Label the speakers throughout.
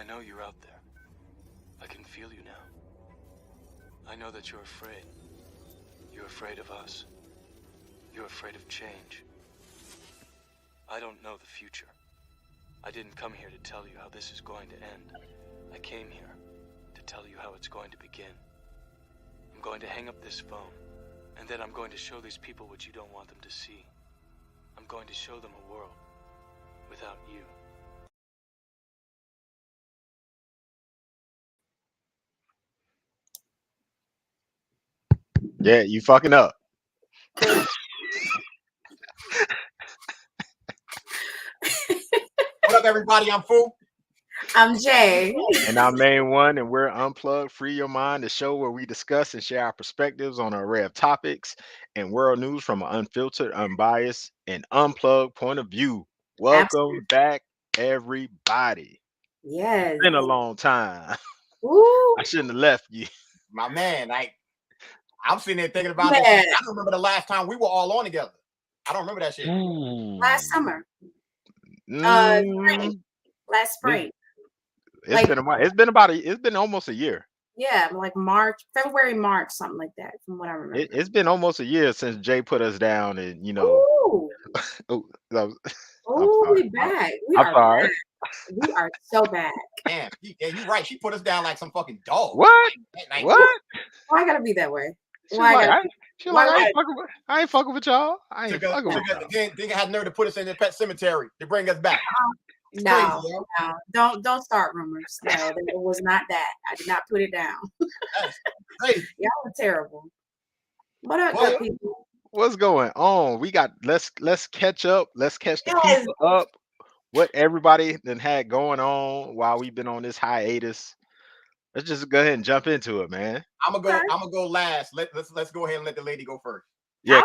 Speaker 1: I know you're out there. I can feel you now. I know that you're afraid. You're afraid of us. You're afraid of change. I don't know the future. I didn't come here to tell you how this is going to end. I came here to tell you how it's going to begin. I'm going to hang up this phone, and then I'm going to show these people what you don't want them to see. I'm going to show them a world without you.
Speaker 2: Yeah, you fucking up.
Speaker 3: What up, everybody? I'm Fu.
Speaker 4: I'm Jay.
Speaker 2: And I'm Main One, and we're Unplugged, Free Your Mind, the show where we discuss and share our perspectives on an array of topics and world news from an unfiltered, unbiased, and unplugged point of view. Welcome
Speaker 4: Absolutely.
Speaker 2: back, everybody.
Speaker 4: Yes.
Speaker 2: It's been a long time.
Speaker 4: Woo.
Speaker 2: I shouldn't have left you.
Speaker 3: My man, like, I'm sitting there thinking about this.
Speaker 4: Man.
Speaker 3: I don't remember the last time we were all on together. I don't remember that shit.
Speaker 4: Last summer. Spring. Last spring.
Speaker 2: It's been a while. It's been almost a year.
Speaker 4: Yeah, like February, March, something like that, from what I remember.
Speaker 2: It's been almost a year since Jay put us down, and
Speaker 4: Ooh. We back.
Speaker 2: I'm sorry.
Speaker 4: Back. We are so back.
Speaker 3: Damn, yeah, you're right. She put us down like some fucking dog.
Speaker 2: What?
Speaker 3: Like,
Speaker 2: what?
Speaker 4: Why gotta be that way?
Speaker 2: I ain't fucking with y'all. I ain't fucking with y'all.
Speaker 3: Then had nerve to put us in the pet cemetery to bring us back.
Speaker 4: No, don't start rumors. No, it was not that. I did not put it down. Y'all were terrible. What up, good people?
Speaker 2: What's going on? We got let's catch up. Let's catch the people up. What everybody then had going on while we've been on this hiatus. Let's just go ahead and jump into it, man.
Speaker 3: I'm gonna go last. Let's go ahead and let the lady go first.
Speaker 2: Yeah,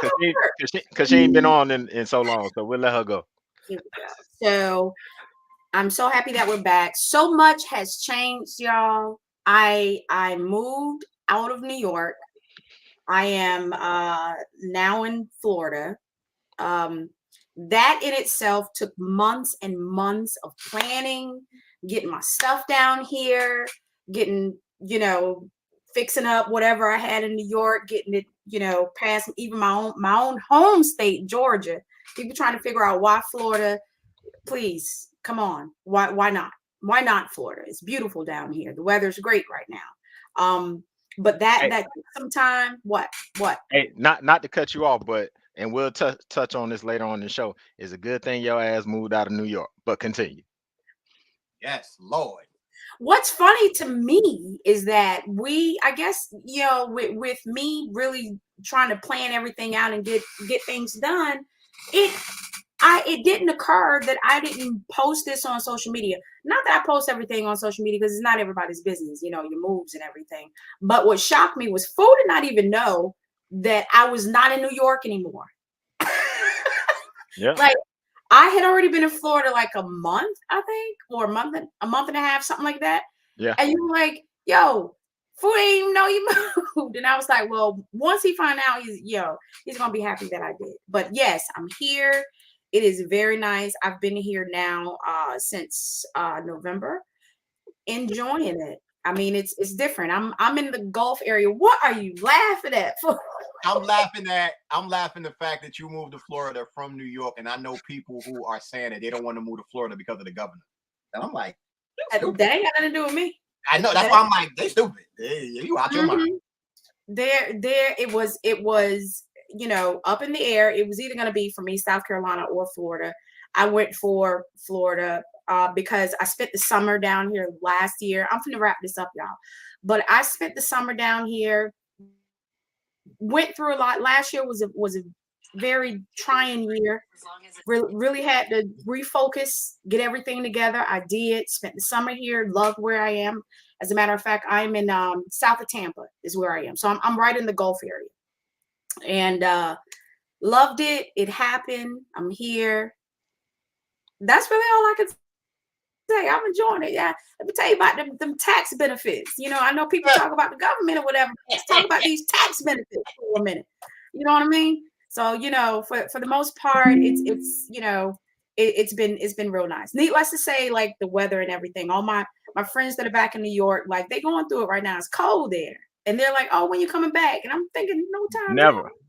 Speaker 2: because she ain't been on in so long, so we'll let her go.
Speaker 4: Here we go. So I'm so happy that we're back. So much has changed, y'all. I moved out of New York. I am now in Florida. That in itself took months and months of planning, getting my stuff down here, getting, fixing up whatever I had in New York, getting it, past even my own home state, Georgia. People trying to figure out why Florida. Please, come on. Why not? Why not Florida? It's beautiful down here. The weather's great right now. But that took some time. What?
Speaker 2: Hey, not to cut you off, but and we'll touch on this later on in the show. It's a good thing your ass moved out of New York. But continue.
Speaker 3: Yes, Lord.
Speaker 4: What's funny to me is that I guess, with me really trying to plan everything out and get things done, it didn't occur that I didn't post this on social media. Not that I post everything on social media because it's not everybody's business, your moves and everything. But what shocked me was Fo did not even know that I was not in New York anymore.
Speaker 2: Yeah.
Speaker 4: Like I had already been in Florida like a month, I think, or a month and a half, something like that.
Speaker 2: Yeah.
Speaker 4: And you were like, yo, Fo didn't even know you moved. And I was like, well, once he find out, he's gonna be happy that I did. But yes, I'm here. It is very nice. I've been here now since November, enjoying it. I mean, it's different. I'm in the Gulf area. What are you laughing at?
Speaker 3: I'm laughing the fact that you moved to Florida from New York, and I know people who are saying that they don't want to move to Florida because of the governor. And I'm like,
Speaker 4: that ain't got nothing to do with me.
Speaker 3: I know that's why I'm like, they stupid. You out your mind.
Speaker 4: There it was, up in the air. It was either going to be for me, South Carolina or Florida. I went for Florida because I spent the summer down here last year. I'm going to wrap this up, y'all. But I spent the summer down here, went through a lot. Last year was a very trying year. Really had to refocus, get everything together. I did. Spent the summer here. Loved where I am. As a matter of fact, I'm in south of Tampa is where I am. So I'm right in the Gulf area. And loved it. It happened. I'm here. That's really all I could say. I'm enjoying it. Yeah. Let me tell you about them tax benefits. I know people talk about the government or whatever. Let's talk about these tax benefits for a minute. You know what I mean? So, for the most part, it's it's been real nice. Needless to say, like the weather and everything. All my friends that are back in New York, like they going through it right now. It's cold there, and they're like, "Oh, when you coming back?" And I'm thinking, no time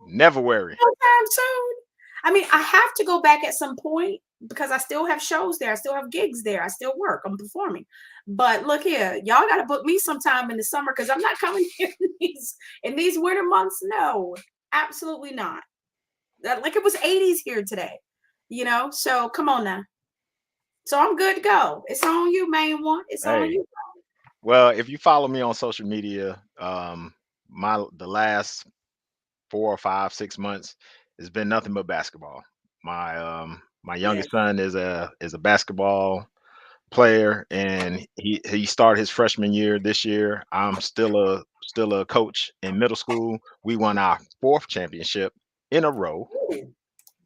Speaker 2: Never worry.
Speaker 4: no time soon. I mean, I have to go back at some point because I still have shows there. I still have gigs there. I still work. I'm performing. But look here, y'all got to book me sometime in the summer because I'm not coming here in these winter months. No, absolutely not. Like it was 80s here today, you know? So come on now. So I'm good to go. It's on you, main one. It's on you.
Speaker 2: Well, if you follow me on social media, the last 4 or 5, 6 months has been nothing but basketball. My youngest son is a basketball player, and he started his freshman year this year. I'm still a coach in middle school. We won our 4th championship in a row.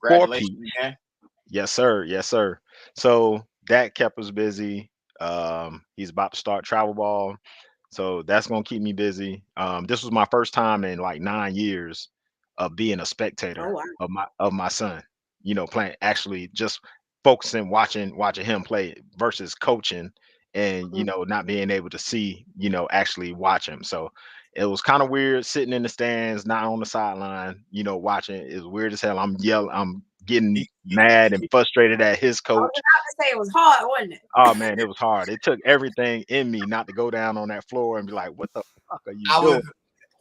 Speaker 3: Congratulations, man.
Speaker 2: Yes, sir. Yes, sir. So that kept us busy. He's about to start travel ball, so that's gonna keep me busy. This was my first time in like 9 years of being a spectator of my son. You know, playing, actually just focusing, watching him play versus coaching, and not being able to see, actually watch him. So it was kind of weird sitting in the stands, not on the sideline, watching. It's weird as hell. I'm yelling, I'm getting mad and frustrated at his coach.
Speaker 4: I was about to say it was hard, wasn't it?
Speaker 2: Oh man, it was hard. It took everything in me not to go down on that floor and be like, "What the fuck are you doing?"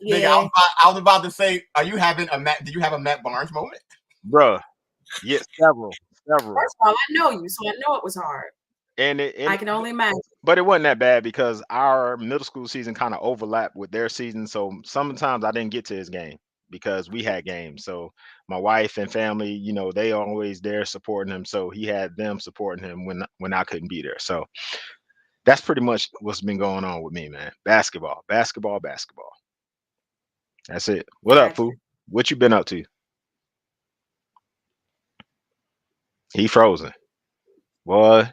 Speaker 3: Nigga, I was about to say, are you having a Matt? Did you have a Matt Barnes moment,
Speaker 2: bruh? Yes, several.
Speaker 4: First of all, I know you, so I know it was hard.
Speaker 2: And
Speaker 4: I can only imagine.
Speaker 2: But it wasn't that bad because our middle school season kind of overlapped with their season. So sometimes I didn't get to his game because we had games. So my wife and family, they are always there supporting him. So he had them supporting him when I couldn't be there. So that's pretty much what's been going on with me, man. Basketball. That's it. What up, fool? What you been up to? He frozen. Boy.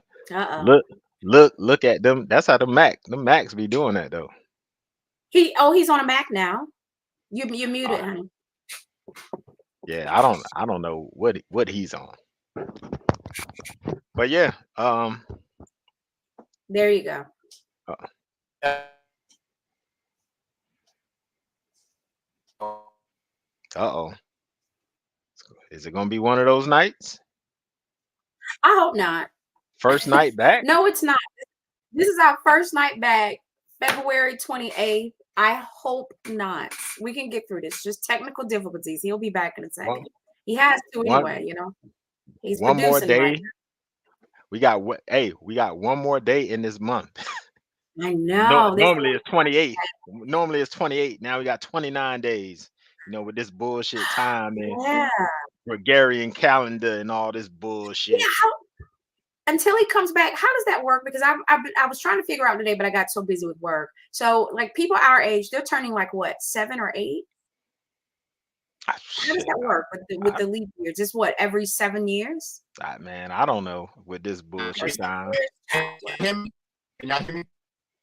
Speaker 2: Look at them. That's how the Macs be doing that though.
Speaker 4: He's on a Mac now. You muted him.
Speaker 2: Yeah, I don't know what he's on. But yeah,
Speaker 4: there you go.
Speaker 2: Uh-oh. Is it gonna be one of those nights?
Speaker 4: I hope not.
Speaker 2: First night back?
Speaker 4: No, it's not. This is our first night back, February 28th. I hope not. We can get through this. Just technical difficulties. He'll be back in a second. He has to anyway, He's
Speaker 2: one more day.
Speaker 4: Right now.
Speaker 2: We got one more day in this month.
Speaker 4: I know.
Speaker 2: Normally it's 28. Normally it's 28. Now we got 29 days. With this bullshit time and Gregorian calendar and all this bullshit.
Speaker 4: Yeah, until he comes back, how does that work? Because I was trying to figure out today, but I got so busy with work. So like people our age, they're turning like what, 7 or 8? How does that work with the leap year? Just what, every 7 years?
Speaker 2: Man, I don't know with this bullshit time.
Speaker 3: Can y'all hear me?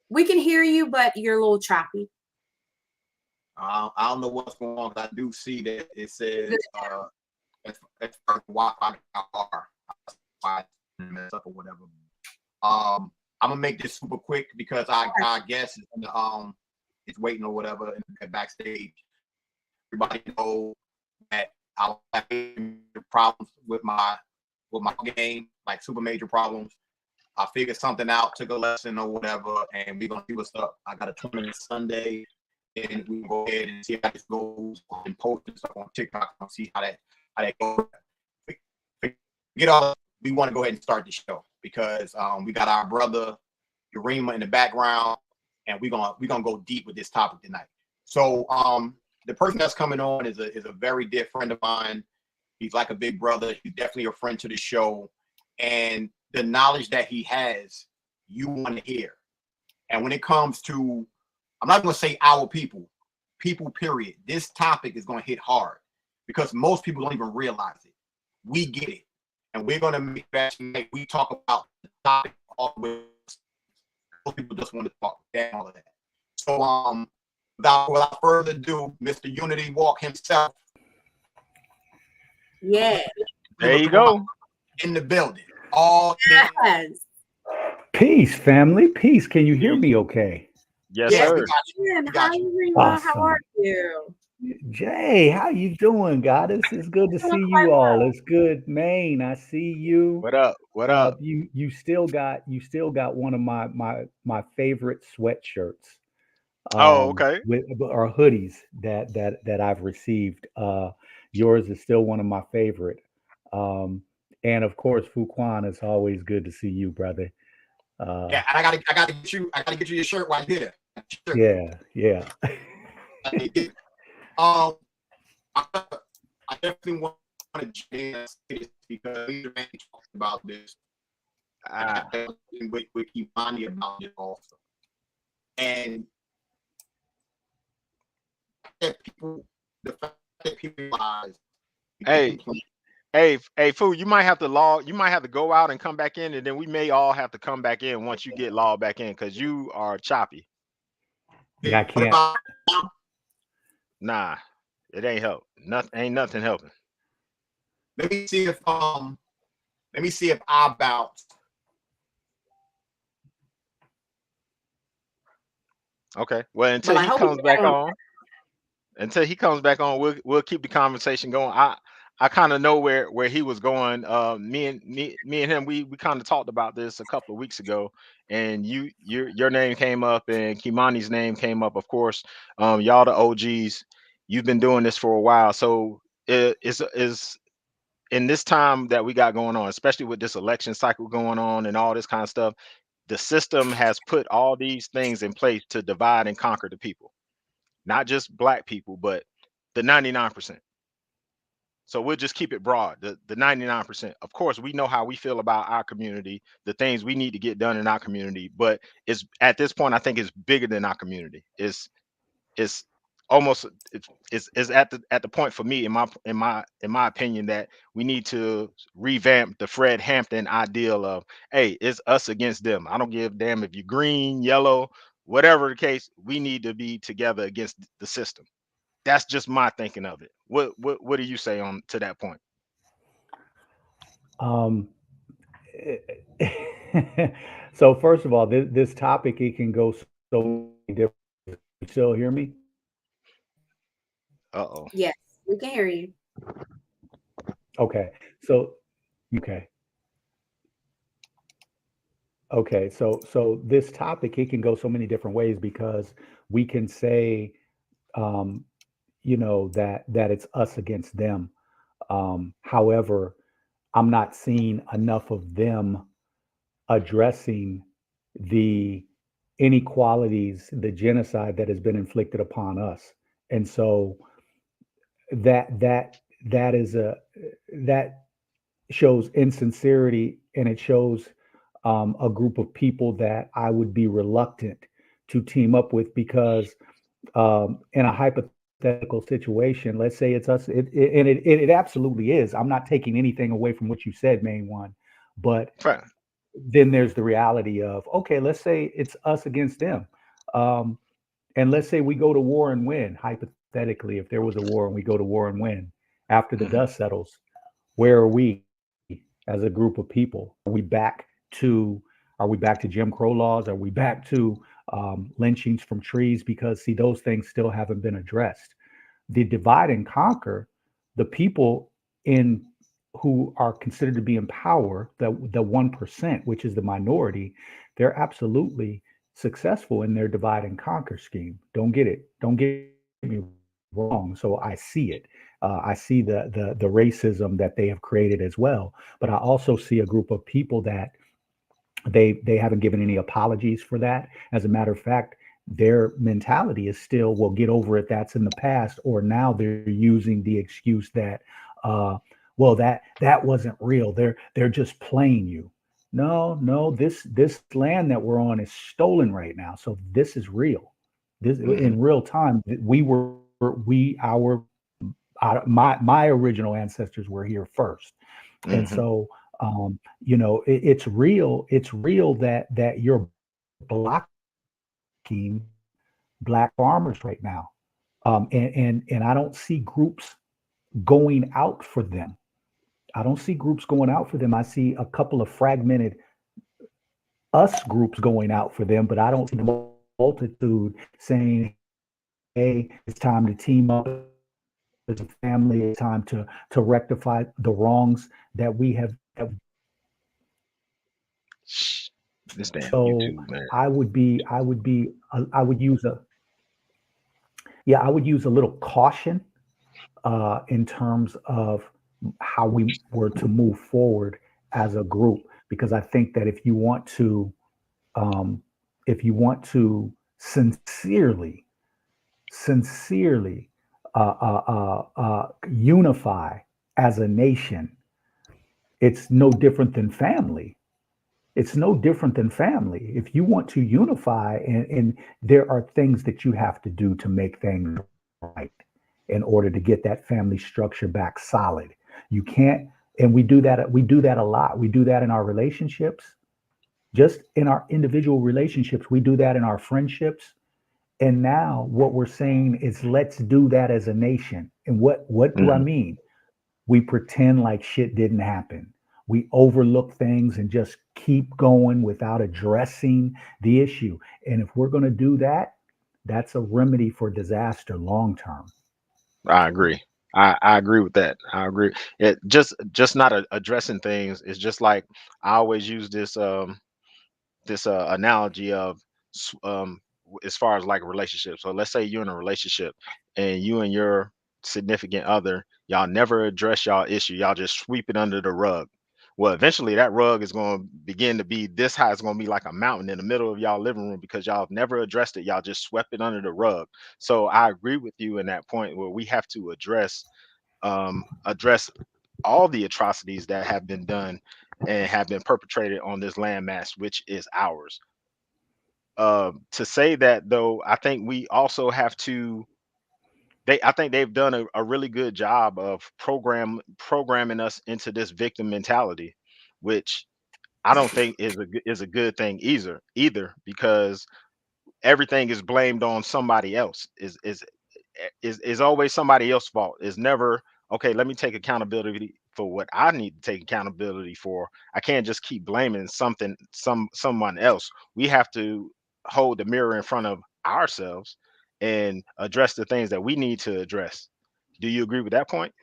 Speaker 4: We can hear you, but you're a little choppy.
Speaker 3: I don't know what's going on, but I do see that it says it's Wi-Fi mess up or whatever. I'm gonna make this super quick because I guess it's waiting or whatever at backstage. Everybody knows that I have problems with my game, like super major problems. I figured something out, took a lesson or whatever, and we're gonna see what's up. I got a tournament Sunday, and we can go ahead and see how this goes and post and stuff on TikTok and see how that goes. Get all. We want to go ahead and start the show because we got our brother Yarima in the background, and we're gonna go deep with this topic tonight. So the person that's coming on is a very dear friend of mine. He's like a big brother. He's definitely a friend to the show, and the knowledge that he has, you want to hear. And when it comes to, I'm not going to say our people, period. This topic is going to hit hard because most people don't even realize it. We get it. And we're going to make that tonight. We talk about the topic all the way. Most people just want to talk down all of that. So without further ado, Mr. Unity Walk himself.
Speaker 4: Yeah.
Speaker 2: There you go.
Speaker 3: In the building. all
Speaker 4: Yes.
Speaker 5: Peace, family. Peace. Can you hear me okay?
Speaker 2: Yes,
Speaker 3: Yes,
Speaker 2: sir.
Speaker 3: we got you.
Speaker 4: Ian,
Speaker 3: We
Speaker 4: hi,
Speaker 3: got you.
Speaker 4: Yarima. How
Speaker 5: Awesome.
Speaker 4: are you?
Speaker 5: Jay, how you doing, Goddess? It's good to
Speaker 4: Doing
Speaker 5: see
Speaker 4: quite
Speaker 5: you all.
Speaker 4: well.
Speaker 5: It's good, Maine. I see you.
Speaker 2: What up? What up?
Speaker 5: You still got one of my favorite sweatshirts.
Speaker 2: Oh, okay.
Speaker 5: With or hoodies that I've received. Yours is still one of my favorite. Um, and of course, Fuquan, it's always good to see you, brother.
Speaker 3: Yeah, and I gotta get you your shirt right here.
Speaker 5: Yeah.
Speaker 3: I definitely want to say this because we talked about this with Imani about it also, and that the fact that people realize,
Speaker 2: Hey, Fu, you might have to go out and come back in, and then we may all have to come back in once you get logged back in, because you are choppy.
Speaker 5: Yeah, I can't.
Speaker 2: Nah, it ain't ain't nothing helping.
Speaker 3: Let me see if I bounce.
Speaker 2: Okay. Well, until he comes back on, we'll keep the conversation going. I kind of know where he was going. Me and him, we kind of talked about this a couple of weeks ago, and your name came up and Kimani's name came up. Of course, y'all the OGs. You've been doing this for a while, so it is in this time that we got going on, especially with this election cycle going on and all this kind of stuff. The system has put all these things in place to divide and conquer the people, not just black people, but the 99%. So we'll just keep it broad. The 99%. Of course, we know how we feel about our community, the things we need to get done in our community, but it's at this point, I think it's bigger than our community. It's almost it's at the point for me, in my opinion, that we need to revamp the Fred Hampton ideal of, hey, it's us against them. I don't give a damn if you're green, yellow, whatever the case. We need to be together against the system. That's just my thinking of it. What do you say on to that point?
Speaker 5: So first of all, this topic, it can go so different. You still hear me?
Speaker 2: Uh-oh.
Speaker 4: Yes, we can hear you.
Speaker 5: Okay. So okay. Okay, so this topic, it can go so many different ways because we can say, um, that it's us against them. However, I'm not seeing enough of them addressing the inequalities, the genocide that has been inflicted upon us. And so that that that is that shows insincerity, and it shows a group of people that I would be reluctant to team up with because in a hypothetical situation, let's say it's us, it absolutely is. I'm not taking anything away from what you said, main one, but
Speaker 2: Right.
Speaker 5: then there's the reality of, okay, let's say it's us against them. And let's say we go to war and win. Hypothetically, if there was a war and we go to war and win, after the dust settles, where are we as a group of people? Are we back to Jim Crow laws? Are we back to lynchings from trees? Because see, those things still haven't been addressed. The divide and conquer, the people in who are considered to be in power, the 1%, which is the minority, they're absolutely successful in their divide and conquer scheme. Don't get me wrong. So I see it. I see the racism that they have created as well. But I also see a group of people that they haven't given any apologies for that. As a matter of fact, their mentality is still, well, get over it. That's in the past. Or now they're using the excuse that, well, that wasn't real. They're just playing you. No, this land that we're on is stolen right now. So this is real. This in real time. My original ancestors were here first, and so it's real. It's real that you're blocking black farmers right now, and I don't see groups going out for them. I don't see groups going out for them. I see a couple of fragmented us groups going out for them, but I don't see the multitude saying, hey, it's time to team up as a family. It's time to rectify the wrongs that we have.
Speaker 2: This damn
Speaker 5: So
Speaker 2: YouTube, man.
Speaker 5: I would use a little caution in terms of how we were to move forward as a group, because I think that if you want to sincerely unify as a nation, it's no different than family. It's no different than family. If you want to unify, and there are things that you have to do to make things right in order to get that family structure back solid. You can't, and we do that a lot. We do that in our relationships, just in our individual relationships. We do that in our friendships. And now what we're saying is, let's do that as a nation. And what do I mean? We pretend like shit didn't happen. We overlook things and just keep going without addressing the issue. And if we're going to do that, that's a remedy for disaster long term.
Speaker 2: I agree. I agree with that. I agree. It just not addressing things. It's just like I always use this analogy of as far as like a relationship. So let's say you're in a relationship and you and your significant other, y'all never address y'all issue. Y'all just sweep it under the rug. Well, eventually that rug is going to begin to be this high. It's going to be like a mountain in the middle of y'all living room because y'all have never addressed it. Y'all just swept it under the rug. So I agree with you in that point where we have to address all the atrocities that have been done and have been perpetrated on this landmass, which is ours. To say that though, I think we also have to. I think they've done a really good job of programming us into this victim mentality, which I don't think is a good thing either because everything is blamed on somebody else. Is always somebody else's fault. It's never okay. Let me take accountability for what I need to take accountability for. I can't just keep blaming someone else. We have to hold the mirror in front of ourselves and address the things that we need to address. Do you agree with that point?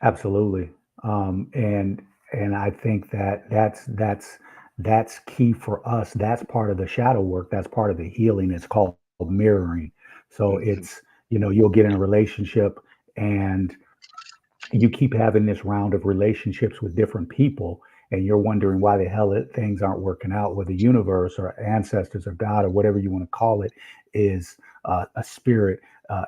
Speaker 5: Absolutely. And I think that that's key for us. That's part of the shadow work. That's part of the healing. It's called mirroring. So
Speaker 2: Mhm.
Speaker 5: it's, you'll get in a relationship and you keep having this round of relationships with different people, and you're wondering why the hell things aren't working out, where the universe or ancestors or God or whatever you want to call it is a spirit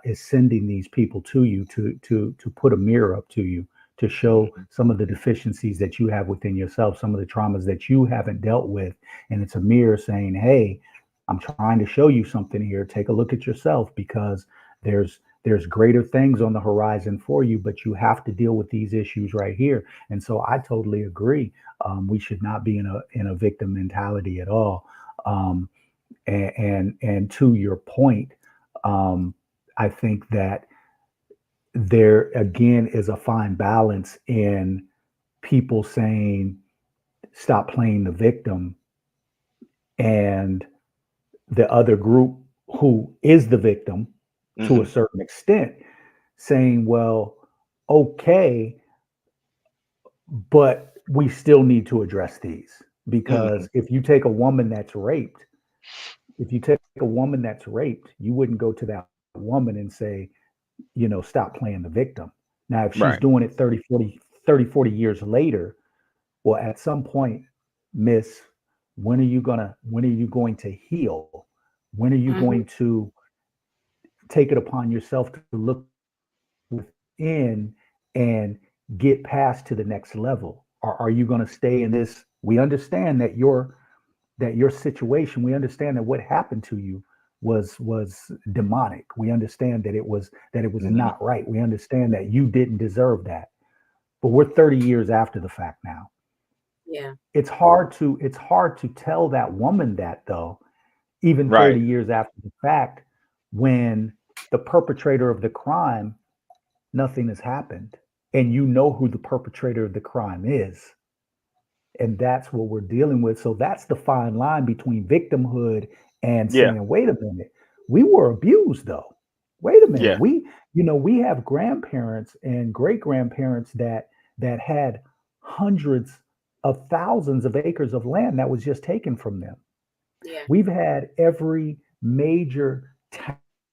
Speaker 5: is sending these people to you to put a mirror up to you, to show some of the deficiencies that you have within yourself, some of the traumas that you haven't dealt with. And it's a mirror saying, hey, I'm trying to show you something here. Take a look at yourself, because there's greater things on the horizon for you, but you have to deal with these issues right here. And so I totally agree. We should not be in a victim mentality at all. And to your point, I think that there again is a fine balance in people saying, stop playing the victim, and the other group who is the victim to a certain extent saying, well, okay, but we still need to address these. Because if you take a woman that's raped, you wouldn't go to that woman and say, stop playing the victim. Now, if she's
Speaker 2: Right.
Speaker 5: doing it 30, 40 years later, well, at some point, miss, when are you going to heal? When are you going to take it upon yourself to look within and get past to the next level? Or are you going to stay in this? We understand that your situation, we understand that what happened to you was demonic. We understand that it was not right. We understand that you didn't deserve that. But we're 30 years after the fact now.
Speaker 4: Yeah.
Speaker 5: It's hard to tell that woman that, though, even 30
Speaker 2: Right.
Speaker 5: years after the fact, when the perpetrator of the crime, nothing has happened. and you know who the perpetrator of the crime is. And that's what we're dealing with. So that's the fine line between victimhood and
Speaker 2: Yeah.
Speaker 5: saying, wait a minute, we were abused though. Wait a minute.
Speaker 2: Yeah.
Speaker 5: We have grandparents and great grandparents that had hundreds of thousands of acres of land that was just taken from them.
Speaker 4: Yeah.
Speaker 5: We've had every major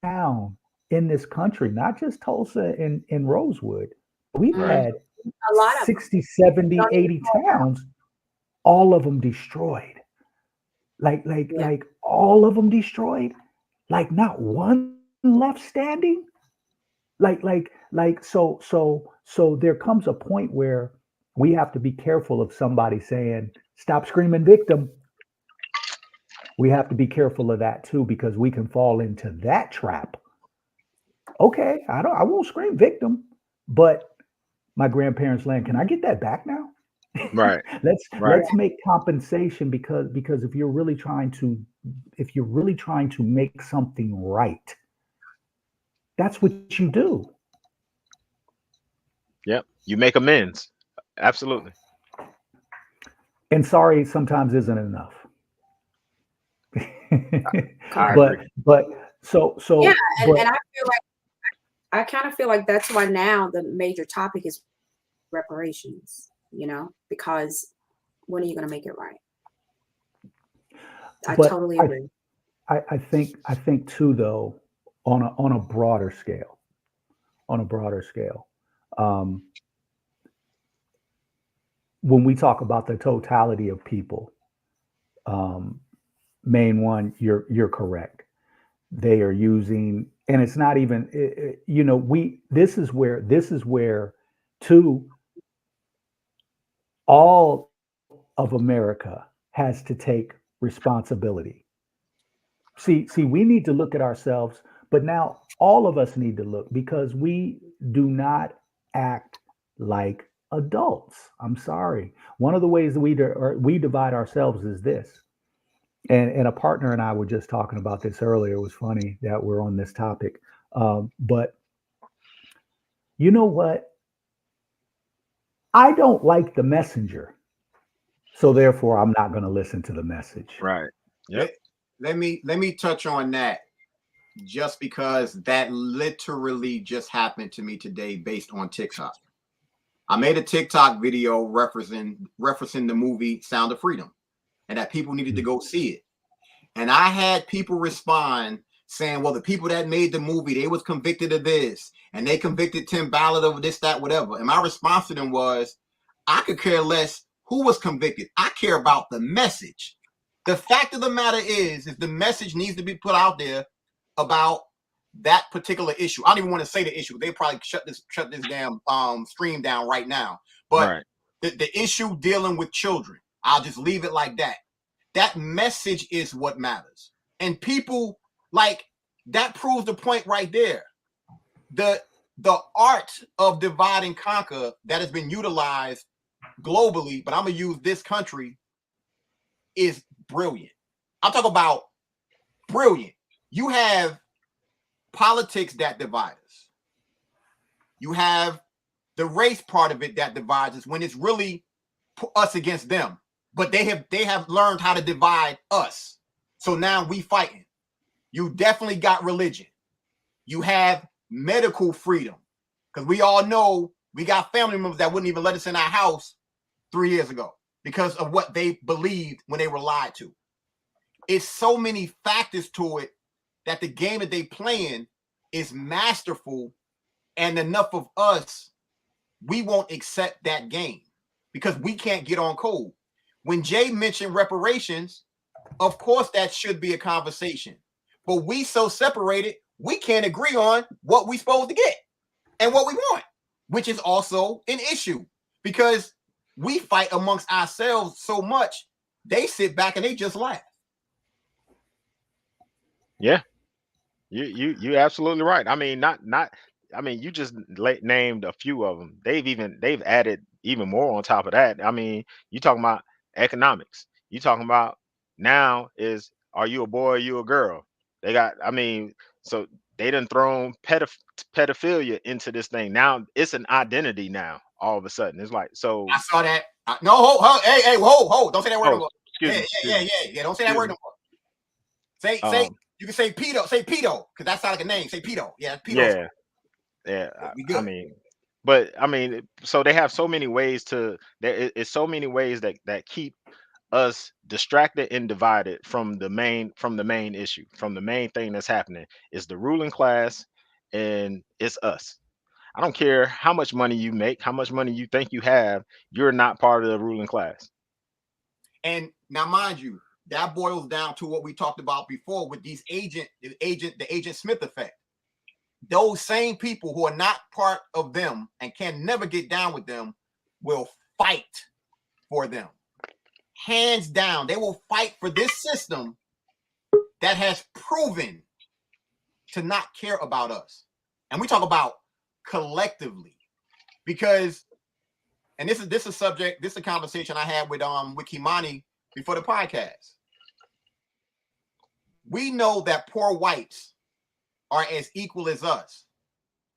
Speaker 5: town in this country, not just Tulsa and Rosewood. We've
Speaker 4: Mhm.
Speaker 5: had
Speaker 4: A lot of them.
Speaker 5: 60, 70,
Speaker 4: Don't even
Speaker 5: 80
Speaker 4: know about.
Speaker 5: towns, all of them destroyed.
Speaker 4: Yeah.
Speaker 5: Like all of them destroyed. Like not one left standing. So there comes a point where we have to be careful of somebody saying, stop screaming victim. We have to be careful of that too, because we can fall into that trap. Okay, I won't scream victim, but my grandparents' land, can I get that back now?
Speaker 2: Right.
Speaker 5: let's
Speaker 2: Right.
Speaker 5: let's make compensation, because if you're really trying to make something right, that's what you do.
Speaker 2: Yep. You make amends. Absolutely.
Speaker 5: And sorry sometimes isn't enough.
Speaker 2: I
Speaker 5: but
Speaker 2: agree.
Speaker 5: but so
Speaker 4: Yeah,
Speaker 5: but
Speaker 4: and I feel like I kind of feel like that's why now the major topic is reparations, because when are you going to make it right? I
Speaker 5: but
Speaker 4: totally agree.
Speaker 5: I think too, though, on a broader scale, um, when we talk about the totality of people, um, main one, you're correct. They are using, and it's not even, we. This is where too, all of America has to take responsibility. See, we need to look at ourselves, but now all of us need to look, because we do not act like adults. I'm sorry. One of the ways that we divide ourselves is this. And a partner and I were just talking about this earlier. It was funny that we're on this topic. But you know what? I don't like the messenger. So therefore, I'm not going to listen to the message.
Speaker 2: Right. Yep.
Speaker 3: Let me touch on that, just because that literally just happened to me today based on TikTok. I made a TikTok video referencing the movie Sound of Freedom, and that people needed to go see it. And I had people respond saying, well, the people that made the movie, they was convicted of this, and they convicted Tim Ballard of this, that, whatever. And my response to them was, I could care less who was convicted. I care about the message. The fact of the matter is the message needs to be put out there about that particular issue. I don't even want to say the issue. They probably shut this damn stream down right now. But
Speaker 2: Right.
Speaker 3: the issue dealing with children, I'll just leave it like that. That message is what matters. And people, like, that proves the point right there. The art of divide and conquer that has been utilized globally, but I'm gonna use this country, is brilliant. I'm talking about brilliant. You have politics that divide us. You have the race part of it that divides us, when it's really us against them. But they have learned how to divide us. So now we fighting. You definitely got religion. You have medical freedom, because we all know we got family members that wouldn't even let us in our house 3 years ago because of what they believed when they were lied to. It's so many factors to it that the game that they playing is masterful, and enough of us, we won't accept that game because we can't get on code. When Jay mentioned reparations, of course that should be a conversation, but we so separated, we can't agree on what we supposed to get and what we want, which is also an issue, because we fight amongst ourselves so much, they sit back and they just laugh.
Speaker 2: Yeah. You absolutely right. I mean, not. I mean, you just named a few of them. They've added even more on top of that. I mean, you talking about economics. You talking about now is, are you a boy or you a girl? They got. I mean, so they done thrown pedophilia into this thing. Now it's an identity now. All of a sudden, it's like, so.
Speaker 3: I saw that. No, hold. Don't say that word no more.
Speaker 2: Excuse me.
Speaker 3: Yeah. Don't say that word no more. Say you can say pedo. Say pedo because that sounds like a name. Say pedo. Yeah, pedo.
Speaker 2: Yeah. I mean, so they have so many ways to. There is so many ways that keep us distracted and divided from the main issue, from the main thing that's happening. Is the ruling class, and it's us. I don't care how much money you make, how much money you think you have, you're not part of the ruling class.
Speaker 3: And now, mind you, that boils down to what we talked about before with these the Agent Smith effect. Those same people who are not part of them and can never get down with them will fight for them. Hands down, they will fight for this system that has proven to not care about us. And we talk about collectively, because, and this is a conversation I had with Kimani before the podcast. We know that poor whites are as equal as us,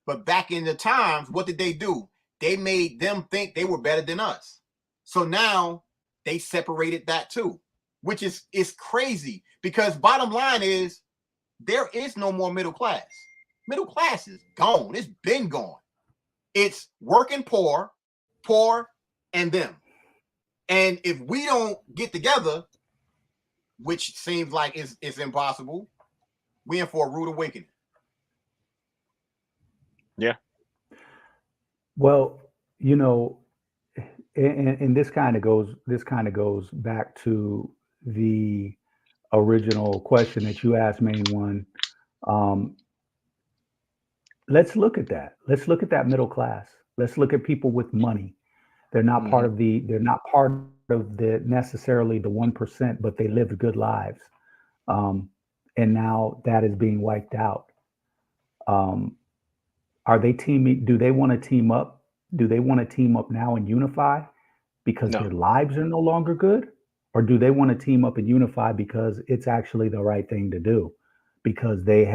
Speaker 3: but back in the times, what did they do? They made them think they were better than us. So now they separated that too, which is crazy, because bottom line is there is no more middle class. Middle class is gone. It's been gone. It's working poor, and them. And if we don't get together, which seems like it's impossible, we're in for a rude awakening.
Speaker 2: Yeah.
Speaker 5: Well, and this kind of goes back to the original question that you asked, Main One. Let's look at that. Let's look at that middle class. Let's look at people with money. They're not part of the necessarily the 1%, but they lived good lives. And now that is being wiped out. Are they teaming? Do they want to team up? Do they want to team up now and unify because their lives are no longer good? Or do they want to team up and unify because it's actually the right thing to do? Because they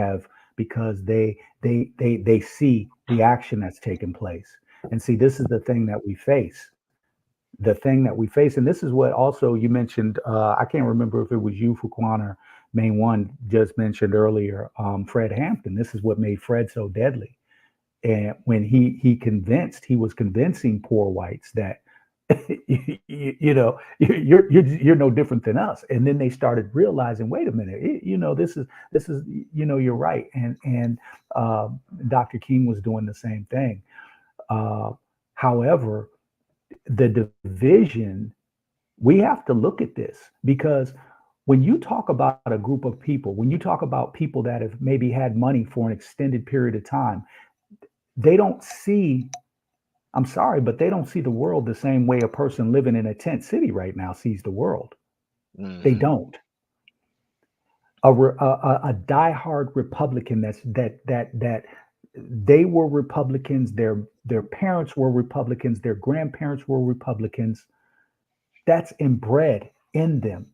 Speaker 5: see the action that's taken place. And see, this is the thing that we face. And this is what also you mentioned, I can't remember if it was you, Fuquan, or Main One just mentioned earlier, Fred Hampton. This is what made Fred so deadly. And when he was convincing poor whites that, you're no different than us. And then they started realizing, wait a minute, this is, you're right. And Dr. King was doing the same thing. However, the division, we have to look at this, because when you talk about a group of people, when you talk about people that have maybe had money for an extended period of time, they don't see, I'm sorry, but they don't see the world the same way a person living in a tent city right now sees the world. Mm-hmm. They don't. A diehard Republican that they were Republicans, their parents were Republicans, their grandparents were Republicans. That's inbred in them.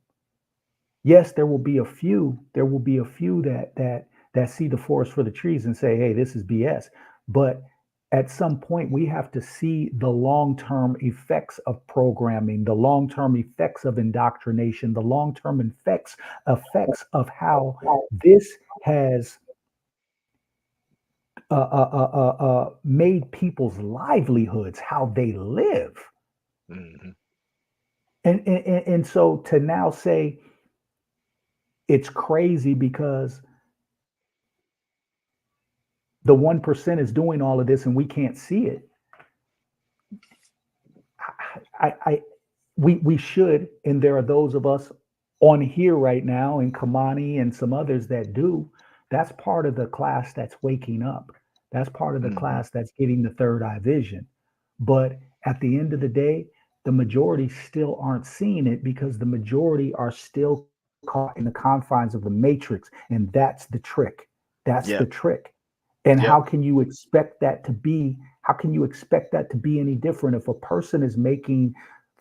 Speaker 5: Yes, there will be a few that see the forest for the trees and say, hey, this is BS. But at some point, we have to see the long-term effects of programming, the long-term effects of indoctrination, the long-term effects of how this has made people's livelihoods, how they live. Mm-hmm. And so to now say it's crazy because the 1% is doing all of this and we can't see it. We should, and there are those of us on here right now, and Kamani and some others that do. That's part of the class that's waking up. That's part of the class that's getting the third eye vision. But at the end of the day, the majority still aren't seeing it because the majority are still caught in the confines of the matrix, and that's the trick. That's the trick. And how can you expect that to be? How can you expect that to be any different if a person is making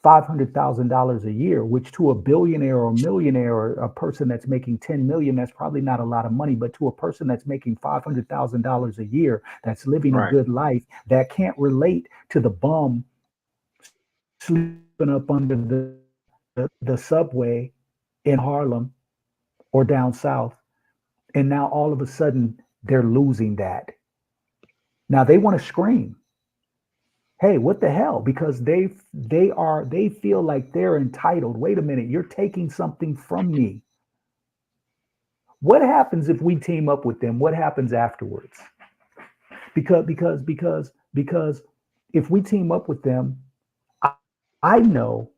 Speaker 5: $500,000 a year, which to a billionaire or millionaire or a person that's making 10 million, that's probably not a lot of money. But to a person that's making $500,000 a year, that's living a
Speaker 2: Right.
Speaker 5: good life, that can't relate to the bum sleeping up under the subway in Harlem or down south. And now all of a sudden they're losing that. Now they want to scream. Hey, what the hell? Because they feel like they're entitled. Wait a minute, you're taking something from me. What happens if we team up with them? What happens afterwards? Because if we team up with them, I know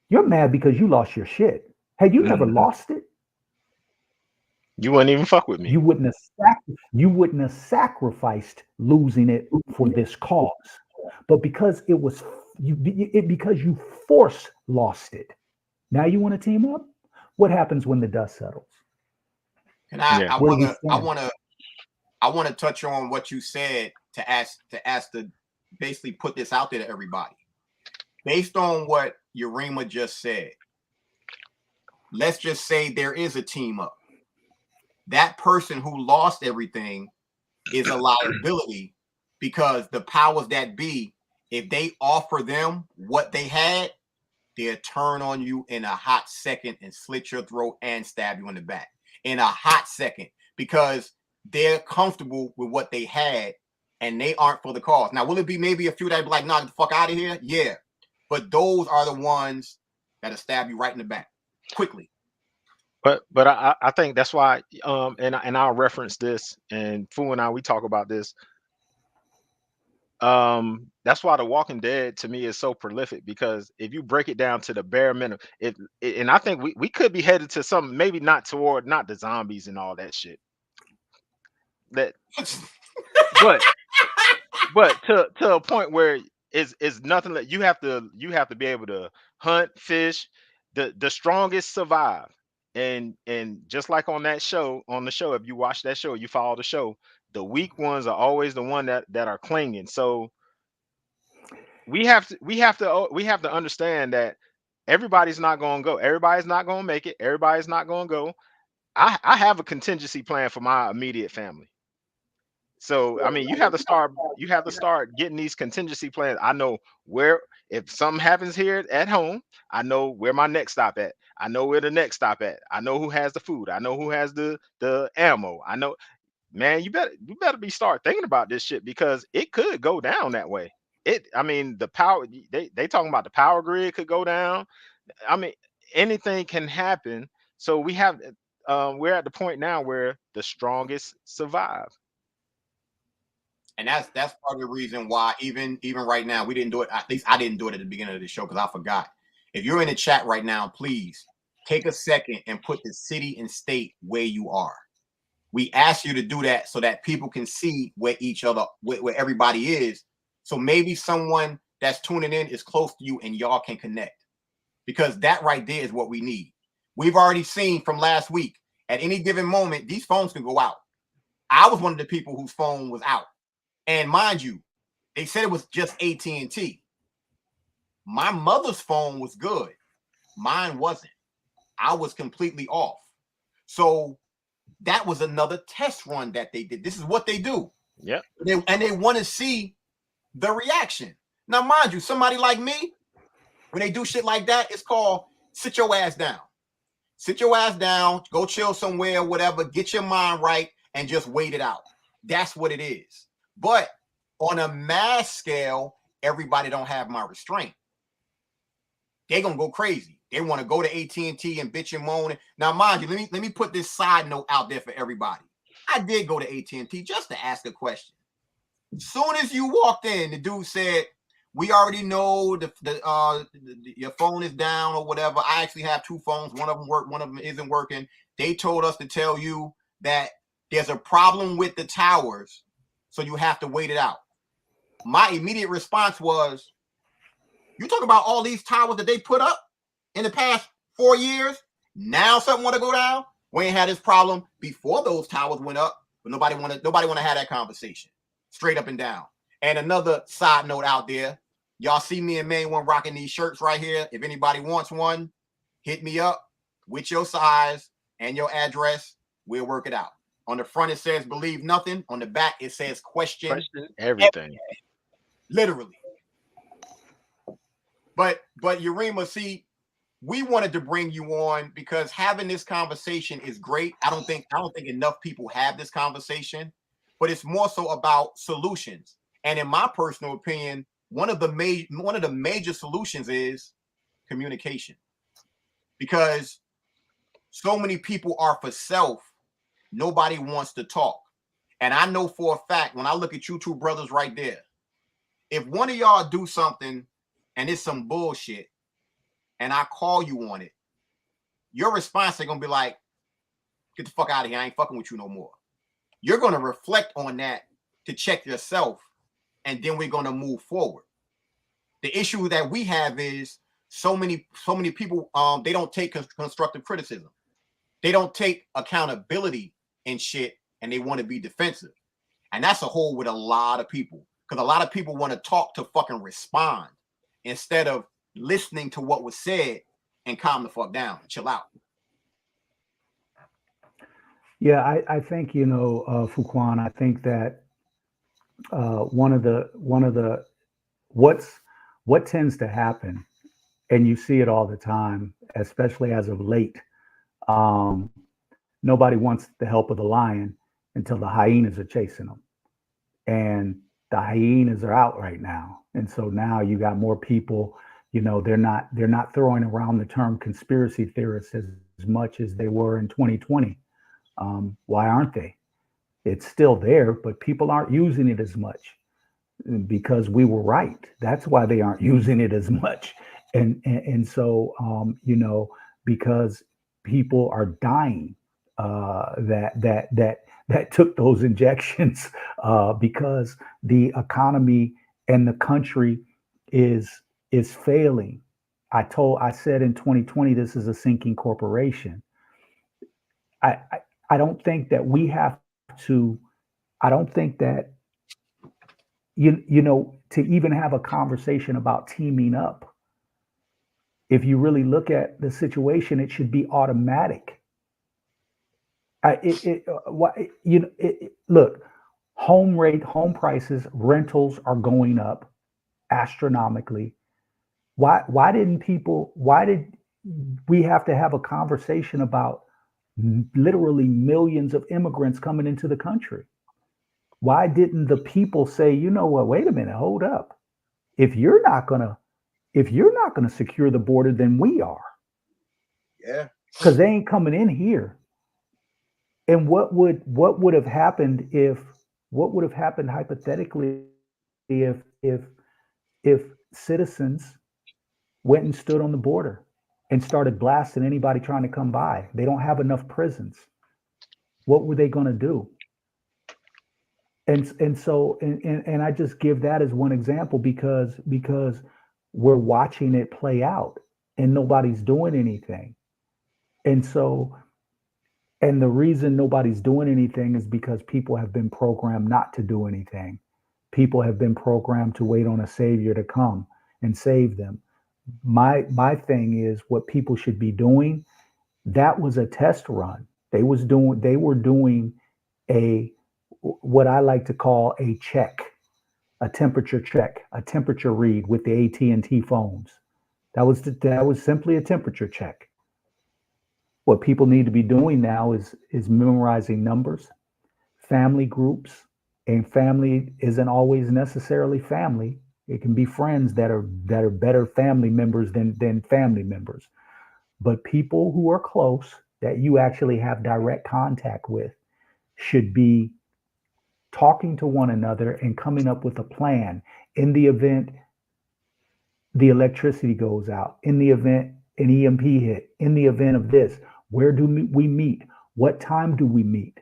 Speaker 5: you're mad because you lost your shit. Had you never lost it,
Speaker 2: You wouldn't even fuck with me.
Speaker 5: you wouldn't have sacrificed losing it for this cause. But because it was because you force lost it. Now you want to team up? What happens when the dust settles?
Speaker 3: And
Speaker 2: Yeah.
Speaker 3: I want to touch on what you said to basically put this out there to everybody. Based on what Yarima just said, let's just say there is a team up. That person who lost everything is a liability, because the powers that be, if they offer them what they had, they'll turn on you in a hot second and slit your throat and stab you in the back in a hot second, because they're comfortable with what they had and they aren't for the cause. Now, will it be maybe a few that be like, nah, get the fuck out of here? Yeah. But those are the ones that'll stab you right in the back quickly.
Speaker 2: But I think that's why and I'll reference this, and Fu and I, we talk about this. That's why The Walking Dead to me is so prolific, because if you break it down to the bare minimum, and I think we could be headed to something, maybe not the zombies and all that shit. That but to a point where it's nothing that you have to be able to hunt, fish, the strongest survive. And just like on the show, if you watch that show, you follow the show, the weak ones are always the one that are clinging. So we have to understand that everybody's not going to go. Everybody's not going to make it. Everybody's not going to go. I have a contingency plan for my immediate family. So I mean, you have to start getting these contingency plans. I know where, if something happens here at home, I know where my next stop at. I know where the next stop at. I know who has the food. I know who has the ammo. I know, man, you better start thinking about this shit, because it could go down that way. I mean, the power, they talking about the power grid could go down. I mean, anything can happen. So we're at the point now where the strongest survive.
Speaker 3: And that's part of the reason why even right now we didn't do it. At least I didn't do it at the beginning of the show because I forgot. If you're in the chat right now, please take a second and put the city and state where you are. We ask you to do that so that people can see where where everybody is. So maybe someone that's tuning in is close to you and y'all can connect, because that right there is what we need. We've already seen from last week, at any given moment, these phones can go out. I was one of the people whose phone was out. And mind you, they said it was just AT&T. My mother's phone was good. Mine wasn't. I was completely off. So that was another test run that they did. This is what they do.
Speaker 2: Yeah.
Speaker 3: And they want to see the reaction. Now, mind you, somebody like me, when they do shit like that, it's called sit your ass down. Sit your ass down, go chill somewhere, whatever, get your mind right, and just wait it out. That's what it is. But on a mass scale, everybody don't have my restraint. They're gonna go crazy. They want to go to AT&T and bitch and moan. Now, mind you, let me put this side note out there for everybody. I did go to AT&T just to ask a question. As soon as you walked in, the dude said, "We already know your phone is down or whatever. I actually have two phones. One of them work, one of them isn't working. They told us to tell you that there's a problem with the towers, so you have to wait it out." My immediate response was, "You talk about all these towers that they put up in the past 4 years. Now something want to go down? We ain't had this problem before those towers went up, but nobody want to have that conversation straight up and down." And another side note out there, Y'all see me and Main One rocking these shirts right here. If anybody wants one, hit me up with your size and your address. We'll work it out. On the front, it says believe nothing. On the back, it says question
Speaker 2: everything.
Speaker 3: Literally. But Yarima, see, we wanted to bring you on because having this conversation is great. I don't think enough people have this conversation, but it's more so about solutions. And in my personal opinion, one of the major solutions is communication. Because so many people are for self, nobody wants to talk. And I know for a fact, when I look at you two brothers right there, if one of y'all do something and it's some bullshit and I call you on it, your response is gonna be like, get the fuck out of here. I ain't fucking with you no more. You're gonna reflect on that to check yourself, and then we're gonna move forward. The issue that we have is so many people, they don't take constructive criticism. They don't take accountability and shit, and they want to be defensive. And that's a hole with a lot of people, because a lot of people want to talk to fucking respond instead of listening to what was said and calm the fuck down, chill out.
Speaker 5: Yeah, I think, Fuquan, I think that one of the what tends to happen, and you see it all the time, especially as of late. Nobody wants the help of the lion until the hyenas are chasing them, and the hyenas are out right now. And so now you got more people, they're not throwing around the term conspiracy theorists as much as they were in 2020. Why aren't they? It's still there, but people aren't using it as much because we were right. That's why they aren't using it as much. And so, because people are dying that took those injections because the economy and the country is failing. I said in 2020, this is a sinking corporation. I don't think that we have to, I don't think that, to even have a conversation about teaming up. If you really look at the situation, it should be automatic. Look, home prices, rentals are going up astronomically. Why did we have to have a conversation about literally millions of immigrants coming into the country? Why didn't the people say, you know what, wait a minute, hold up. If you're not gonna secure the border, then we are.
Speaker 3: Yeah.
Speaker 5: Because they ain't coming in here. And what would have happened hypothetically if citizens went and stood on the border and started blasting anybody trying to come by? They don't have enough prisons. What were they going to do? And so I just give that as one example because we're watching it play out and nobody's doing anything. And so, and the reason nobody's doing anything is because people have been programmed not to do anything. People have been programmed to wait on a savior to come and save them. My thing is, what people should be doing, that was a test run. They were doing what I like to call a check, a temperature check, a temperature read with the AT&T phones. That was simply a temperature check. What people need to be doing now is memorizing numbers, family groups, and family isn't always necessarily family. It can be friends that are better family members than family members. But people who are close, that you actually have direct contact with, should be talking to one another and coming up with a plan in the event the electricity goes out, in the event an EMP hit, in the event of this. Where do we meet? What time do we meet?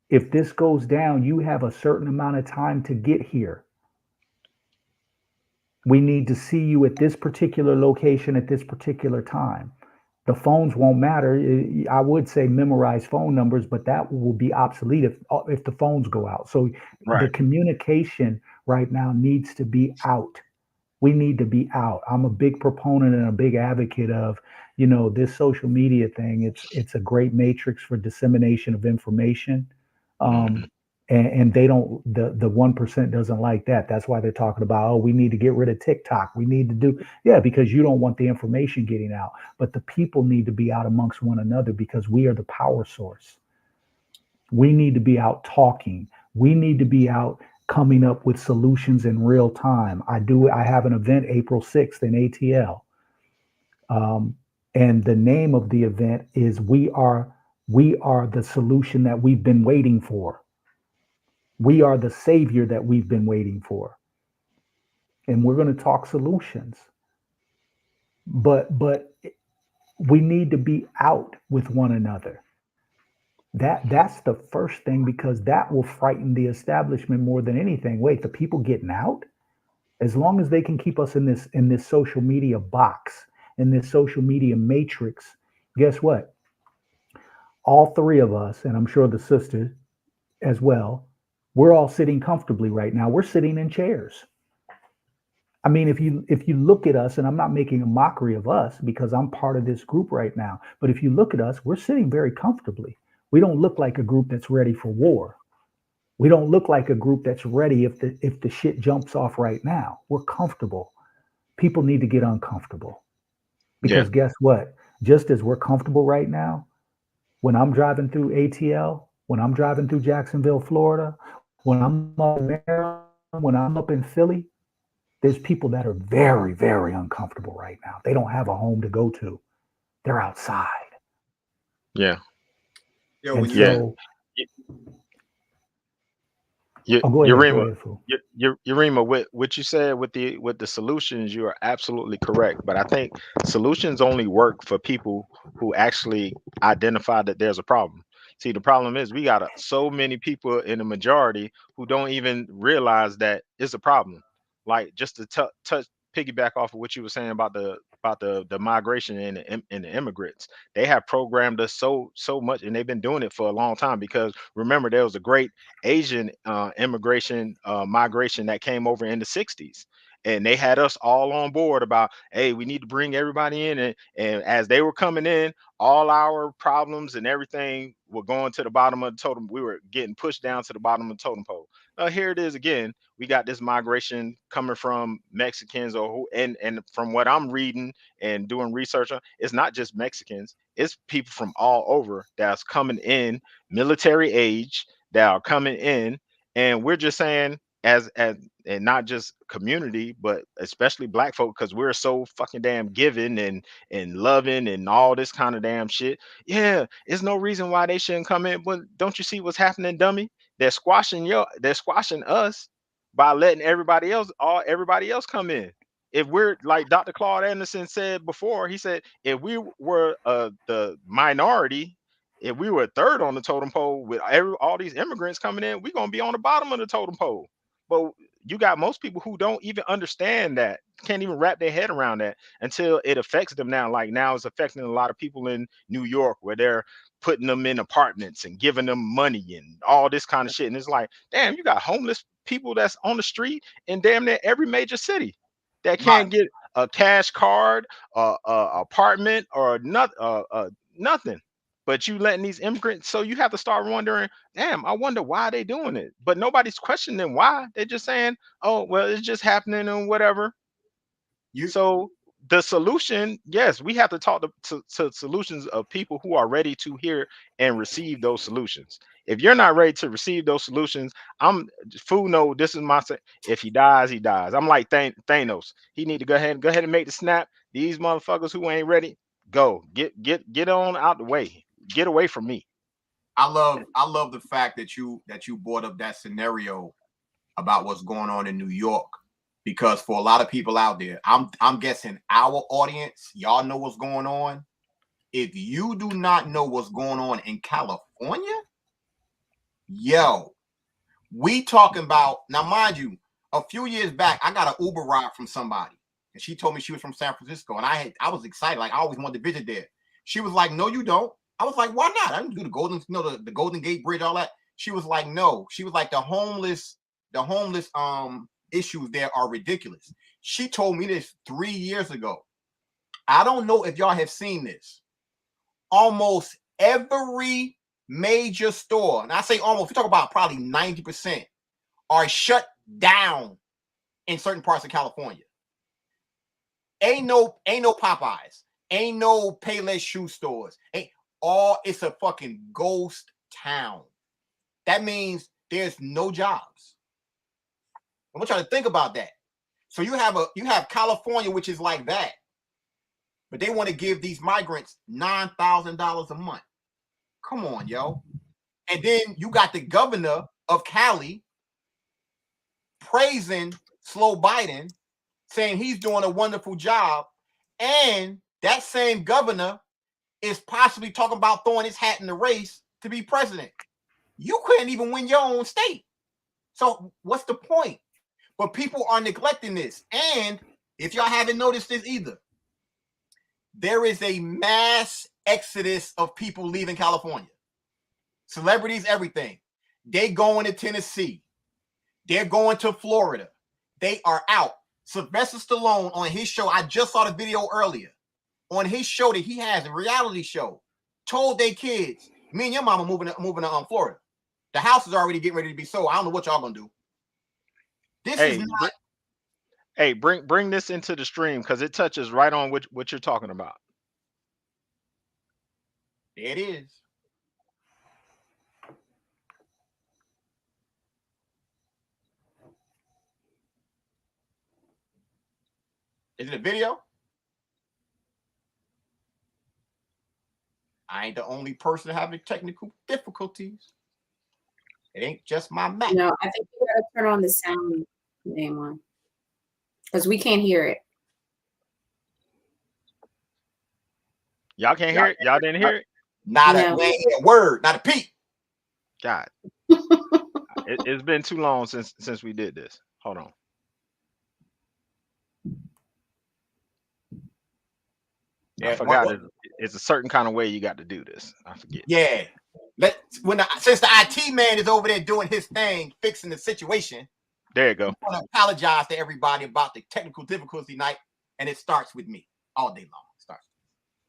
Speaker 5: If this goes down, you have a certain amount of time to get here. We need to see you at this particular location at this particular time. The phones won't matter. I would say memorize phone numbers, but that will be obsolete if the phones go out. So the
Speaker 2: Right.
Speaker 5: communication right now needs to be out. We need to be out. I'm a big proponent and a big advocate of, this social media thing. It's a great matrix for dissemination of information.
Speaker 2: Mhm.
Speaker 5: And they don't, the 1% doesn't like that. That's why they're talking about, oh, we need to get rid of TikTok. We need to do, yeah, because you don't want the information getting out. But the people need to be out amongst one another because we are the power source. We need to be out talking. We need to be out coming up with solutions in real time. I have an event April 6th in ATL. And the name of the event is we are the solution that we've been waiting for. We are the savior that we've been waiting for. And we're going to talk solutions. But we need to be out with one another. That's the first thing, because that will frighten the establishment more than anything. Wait, the people getting out? As long as they can keep us in this social media box, in this social media matrix, guess what? All three of us, and I'm sure the sisters as well, we're all sitting comfortably right now. We're sitting in chairs. I mean, if you look at us, and I'm not making a mockery of us because I'm part of this group right now, but if you look at us, we're sitting very comfortably. We don't look like a group that's ready for war. We don't look like a group that's ready if the shit jumps off right now. We're comfortable. People need to get uncomfortable,
Speaker 2: Yeah.
Speaker 5: because guess what? Just as we're comfortable right now, when I'm driving through ATL, when I'm driving through Jacksonville, Florida, when I'm up in Maryland, when I'm up in Philly, there's people that are very, very uncomfortable right now. They don't have a home to go to. They're outside.
Speaker 2: Yeah.
Speaker 3: Yo,
Speaker 5: And
Speaker 3: when
Speaker 2: Yeah.
Speaker 5: so, go
Speaker 2: Yarima,
Speaker 5: ahead, Fu.
Speaker 2: Yarima, what you said with the solutions, you are absolutely correct. But I think solutions only work for people who actually identify that there's a problem. See, the problem is we got so many people in the majority who don't even realize that it's a problem. Like, just to touch piggyback off of what you were saying about the migration and the immigrants. They have programmed us so much, and they've been doing it for a long time. Because remember, there was a great Asian immigration migration that came over in the 60s. And they had us all on board about, hey, we need to bring everybody in. And as they were coming in, all our problems and everything were going to the bottom of the totem. We were getting pushed down to the bottom of the totem pole. Here it is again. We got this migration coming from Mexicans, and from what I'm reading and doing research on, it's not just Mexicans, it's people from all over that's coming in, military age, that are coming in. And we're just saying, as and not just community, but especially black folk, because we're so fucking damn giving and loving and all this kind of damn shit. Yeah, there's no reason why they shouldn't come in. But don't you see what's happening, dummy? They're squashing us by letting everybody else come in. If we're like Dr. Claude Anderson said before, he said if we were the minority, if we were third on the totem pole with all these immigrants coming in, we're gonna be on the bottom of the totem pole. But you got most people who don't even understand that, can't even wrap their head around that until it affects them now. Like now it's affecting a lot of people in New York, where they're putting them in apartments and giving them money and all this kind of shit. And it's like, damn, you got homeless people that's on the street in damn near every major city that
Speaker 3: Right.
Speaker 2: can't get a cash card, apartment, or nothing. But you letting these immigrants, so you have to start wondering, damn, I wonder why they doing it. But nobody's questioning why. They're just saying, oh, well, it's just happening and whatever.
Speaker 3: You
Speaker 2: So the solution, yes, we have to talk to solutions of people who are ready to hear and receive those solutions. If you're not ready to receive those solutions, I'm fool. No, this is my. If he dies, he dies. I'm like Thanos. He need to go ahead and make the snap. These motherfuckers who ain't ready, go get on out the way. Get away from me.
Speaker 3: I love the fact that you brought up that scenario about what's going on in New York, because for a lot of people out there, I'm guessing our audience, y'all know what's going on. If you do not know what's going on in California, yo, we talking about, now mind you, a few years back, I got an Uber ride from somebody, and she told me she was from San Francisco, and I was excited, like I always wanted to visit there. She was like, no, you don't. I was like, why not? I didn't do the the Golden Gate Bridge, all that. She was like, no. She was like, the homeless issues there are ridiculous. She told me this 3 years ago. I don't know if y'all have seen this. Almost every major store, and I say almost, we talk about probably 90%, are shut down in certain parts of California. Ain't no Popeyes, ain't no Payless shoe stores, it's a fucking ghost town. That means there's no jobs. I want y'all to think about that. So you have California, which is like that, but they want to give these migrants $9,000 a month. Come on, yo. And then you got the governor of Cali praising Slow Biden, saying he's doing a wonderful job. And that same governor is possibly talking about throwing his hat in the race to be president. You couldn't even win your own state. So what's the point? But people are neglecting this. And if y'all haven't noticed this either, there is a mass exodus of people leaving California. Celebrities, everything. They going to Tennessee. They're going to Florida. They are out. Sylvester Stallone on his show, I just saw the video earlier, on his show that he has, a reality show, told their kids, me and your mama moving to Florida. The house is already getting ready to be sold. I don't know what y'all gonna do. This is not.
Speaker 2: Hey, bring this into the stream because it touches right on what you're talking about.
Speaker 3: There it is. Is it a video? I ain't the only person having technical difficulties. It ain't just my Mac.
Speaker 4: No, I think you gotta turn on the sound name one. Because we can't hear it.
Speaker 2: Y'all can't hear it? Y'all didn't hear it?
Speaker 3: Not a word, not a peep.
Speaker 2: God. It's been too long since we did this. Hold on. Yeah, I forgot it's a certain kind of way you got to do this. I forget.
Speaker 3: Yeah. Since the IT man is over there doing his thing, fixing the situation.
Speaker 2: There you go.
Speaker 3: I want to apologize to everybody about the technical difficulty night, and it starts with me all day long. It starts.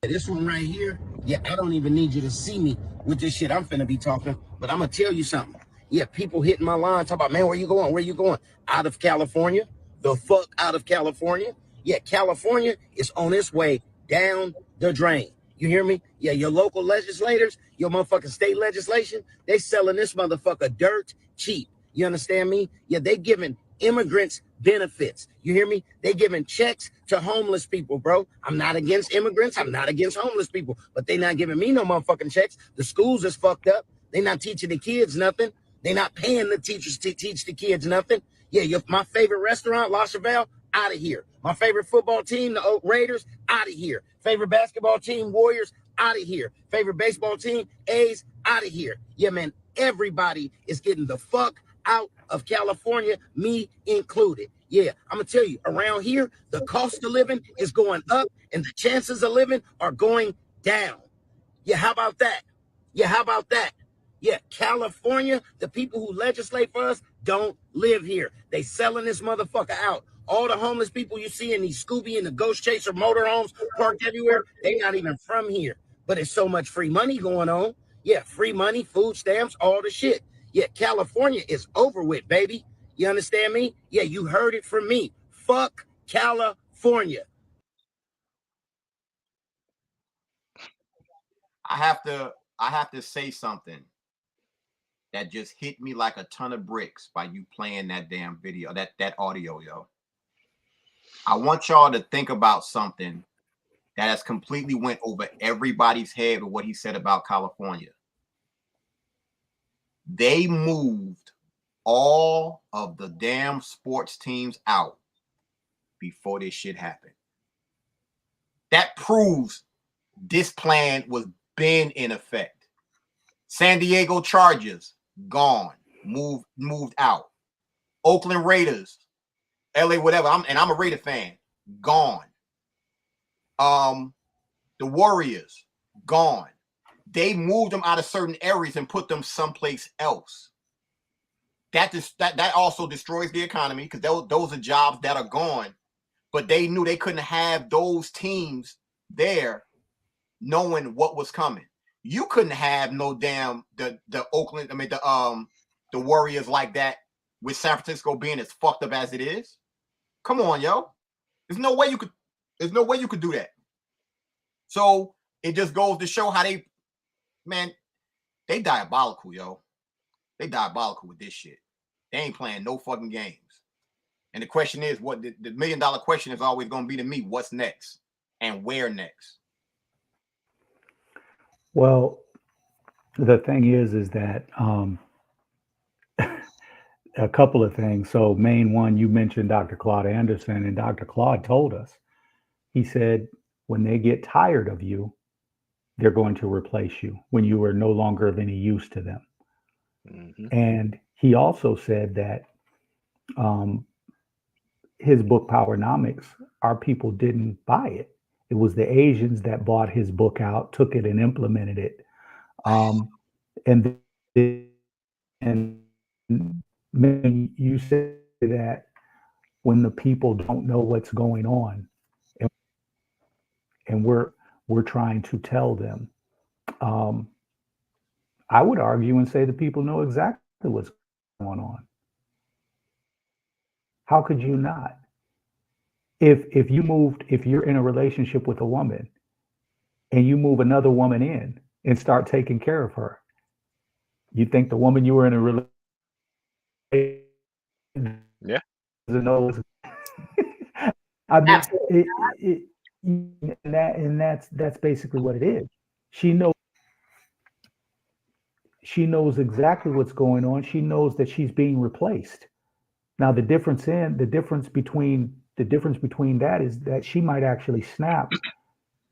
Speaker 6: This one right here, yeah, I don't even need you to see me with this shit I'm finna be talking, but I'm gonna tell you something. Yeah, people hitting my line, talk about, man, where you going? Where you going? Out of California? The fuck out of California? Yeah, California is on its way down the drain. You hear me? Yeah, your local legislators, your motherfucking state legislation, they selling this motherfucker dirt cheap. You understand me? Yeah, they giving immigrants benefits. You hear me? They giving checks to homeless people, bro. I'm not against immigrants. I'm not against homeless people, but they not giving me no motherfucking checks. The schools is fucked up. They not teaching the kids nothing. They not paying the teachers to teach the kids nothing. Yeah, my favorite restaurant, La Chevelle, out of here. My favorite football team, the Oak Raiders, out of here. Favorite basketball team, Warriors, out of here. Favorite baseball team, A's, out of here. Yeah, man, everybody is getting the fuck out of California, me included. Yeah, I'm gonna tell you, around here, the cost of living is going up and the chances of living are going down. Yeah, how about that? Yeah, how about that? Yeah, California, the people who legislate for us don't live here. They selling this motherfucker out. All the homeless people you see in these Scooby and the Ghost Chaser motorhomes parked everywhere, they not even from here. But it's so much free money going on. Yeah, free money, food stamps, all the shit. Yeah, California is over with, baby. You understand me? Yeah, you heard it from me. Fuck California.
Speaker 3: I have to say something that just hit me like a ton of bricks by you playing that damn video, that audio, yo. I want y'all to think about something that has completely went over everybody's head with what he said about California. They moved all of the damn sports teams out before this shit happened. That proves this plan was been in effect. San Diego Chargers, gone, moved out. Oakland Raiders, LA, whatever. I'm a Raider fan, gone. The Warriors, gone. They moved them out of certain areas and put them someplace else. That also destroys the economy because those are jobs that are gone. But they knew they couldn't have those teams there knowing what was coming. You couldn't have no damn the Oakland, the Warriors like that with San Francisco being as fucked up as it is. Come on, yo. There's no way you could do that. So it just goes to show how they diabolical, yo. They diabolical with this shit. They ain't playing no fucking games. And the question is, what the $1 million question is always going to be to me, what's next and where next?
Speaker 5: Well, the thing is that a couple of things. So main one, you mentioned Dr. Claude Anderson, and Dr. Claude told us, he said, when they get tired of you, they're going to replace you when you are no longer of any use to them. Mm-hmm. And he also said that his book Powernomics, our people didn't buy it. It was the Asians that bought his book out, took it and implemented it. And you say that when the people don't know what's going on, and we're trying to tell them. I would argue and say the people know exactly what's going on. How could you not? If you're in a relationship with a woman and you move another woman in and start taking care of her, you think the woman you were in a relationship knows? I mean, that's basically what it is. She knows exactly what's going on. She knows that she's being replaced. Now the difference between that is that she might actually snap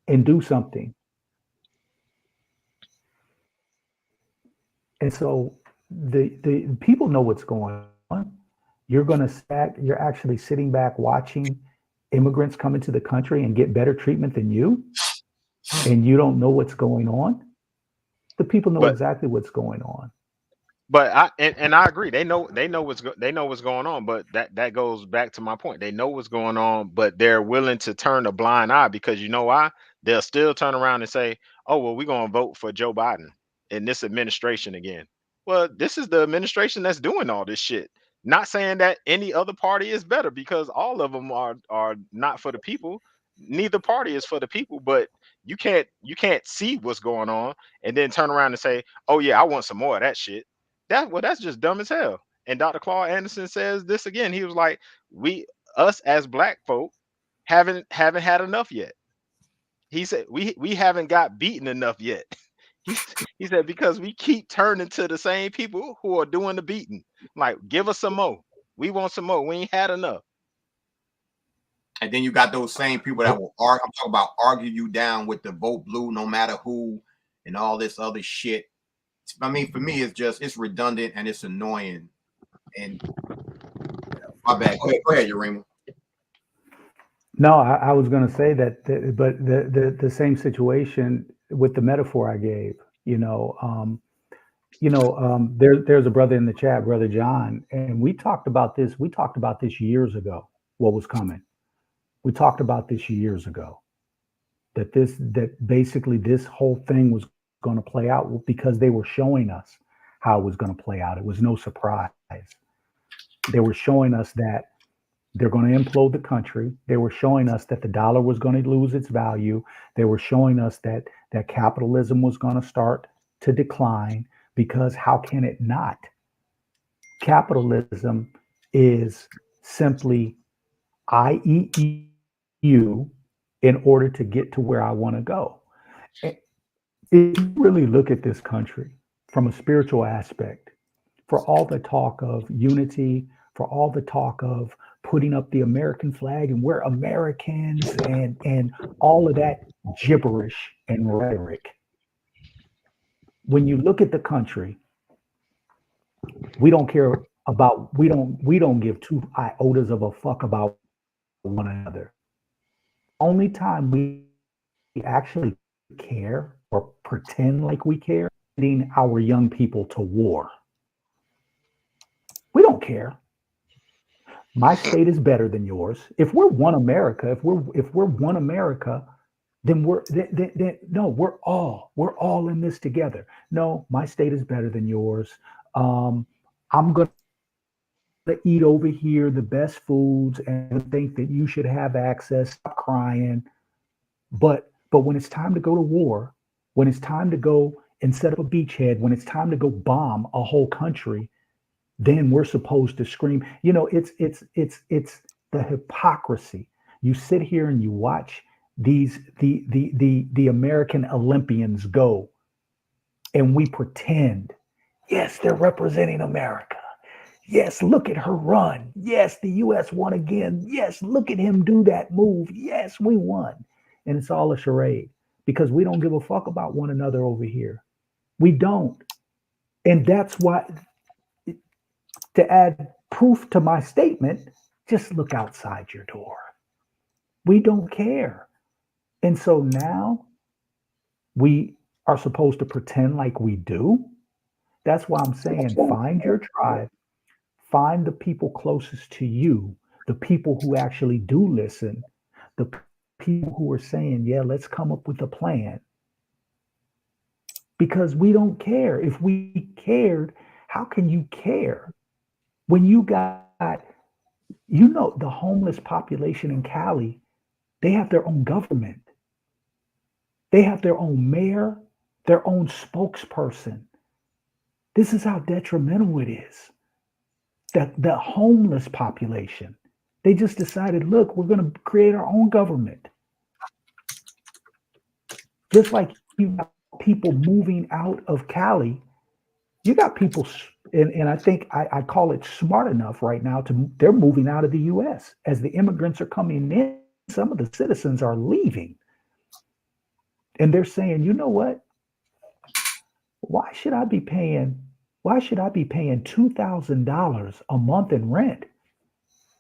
Speaker 5: and do something. And so the people know what's going on. You're actually sitting back watching immigrants come into the country and get better treatment than you, and you don't know what's going on. The people know exactly what's going on.
Speaker 2: But I agree. They know what's going on. But that goes back to my point. They know what's going on, but they're willing to turn a blind eye because you know why? They'll still turn around and say, "Oh well, we're gonna vote for Joe Biden in this administration again." Well, this is the administration that's doing all this shit. Not saying that any other party is better because all of them are not for the people. Neither party is for the people, but you can't see what's going on and then turn around and say, "Oh yeah, I want some more of that shit." That's just dumb as hell. And Dr. Claude Anderson says this again. He was like, us as black folk haven't had enough yet. He said we haven't got beaten enough yet. He said because we keep turning to the same people who are doing the beating. Like, give us some more. We want some more. We ain't had enough.
Speaker 3: And then you got those same people that will argue. I'm talking about argue you down with the vote blue, no matter who, and all this other shit. I mean, for me, it's redundant and it's annoying. And my bad. Go ahead, Yarima.
Speaker 5: No, I was going to say that, but the same situation with the metaphor I gave. There's a brother in the chat, Brother John, and we talked about this. We talked about this years ago. What was coming? We talked about this years ago. That basically this whole thing was going to play out because they were showing us how it was going to play out. It was no surprise. They were showing us that they're going to implode the country. They were showing us that the dollar was going to lose its value. They were showing us that capitalism was going to start to decline, because how can it not? Capitalism is simply I eat you in order to get to where I want to go. If you really look at this country from a spiritual aspect, for all the talk of unity, for all the talk of putting up the American flag and we're Americans and all of that gibberish and rhetoric, when you look at the country, we don't give two iotas of a fuck about one another. Only time we actually care or pretend like we care, sending our young people to war. We don't care. My state is better than yours. If we're one America, if we're one America, then no, we're all in this together. No, my state is better than yours. I'm gonna eat over here the best foods and think that you should have access. Stop crying. But when it's time to go to war, when it's time to go and set up a beachhead, when it's time to go bomb a whole country, then we're supposed to scream. You know, it's the hypocrisy. You sit here and you watch the American Olympians go, and we pretend, yes, they're representing America. Yes, look at her run. Yes, the U.S. won again. Yes, look at him do that move. Yes, we won. And it's all a charade because we don't give a fuck about one another over here. We don't. And that's why, to add proof to my statement, just look outside your door. We don't care. And so now we are supposed to pretend like we do. That's why I'm saying find your tribe, find the people closest to you, the people who actually do listen, the people who are saying, yeah, let's come up with a plan. Because we don't care. If we cared, how can you care when you got, you know, the homeless population in Cali, they have their own government. They have their own mayor, their own spokesperson. This is how detrimental it is. That the homeless population, they just decided, look, we're going to create our own government. Just like you got people moving out of Cali, you got people, and I think I call it smart enough right now they're moving out of the U.S. As the immigrants are coming in, some of the citizens are leaving. And they're saying, you know what? Why should I be paying $2,000 a month in rent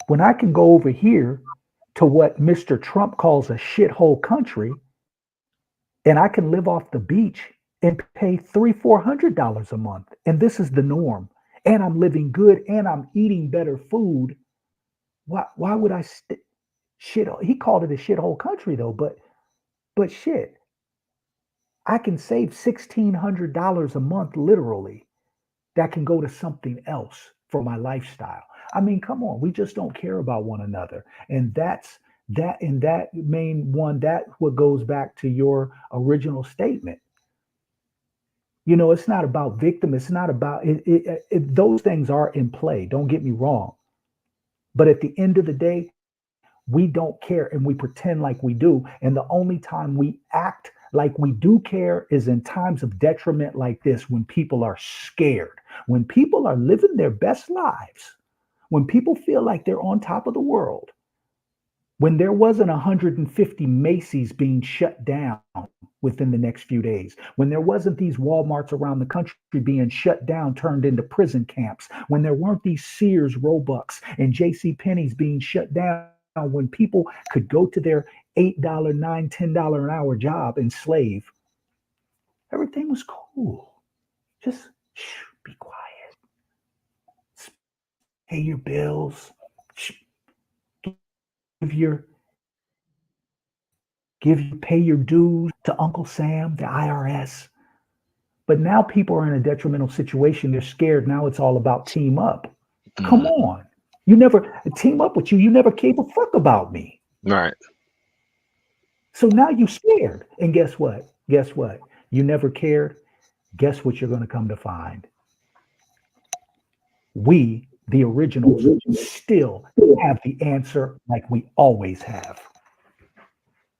Speaker 5: when I can go over here to what Mr. Trump calls a shithole country, and I can live off the beach and pay $300-400 a month, and this is the norm, and I'm living good and I'm eating better food? Why would I shit? He called it a shithole country though, but shit, I can save $1,600 a month literally. That can go to something else for my lifestyle. I mean, come on, we just don't care about one another. And that's that main one, that what goes back to your original statement. You know, it's not about victim. It's not about those things are in play. Don't get me wrong. But at the end of the day, we don't care and we pretend like we do. And the only time we act like we do care is in times of detriment like this, when people are scared, when people are living their best lives, when people feel like they're on top of the world, when there wasn't 150 Macy's being shut down within the next few days, when there wasn't these Walmarts around the country being shut down, turned into prison camps, when there weren't these Sears, Roebucks, and J.C. Penney's being shut down, when people could go to their $8, $9, $10 an hour job and slave, everything was cool. Just be quiet. Pay your bills. Pay your dues to Uncle Sam, the IRS. But now people are in a detrimental situation. They're scared. Now it's all about team up. Come on. You never team up with you. You never gave a fuck about me.
Speaker 2: Right.
Speaker 5: So now you scared. And guess what? You never cared. Guess what you're going to come to find? We, the originals, still have the answer like we always have.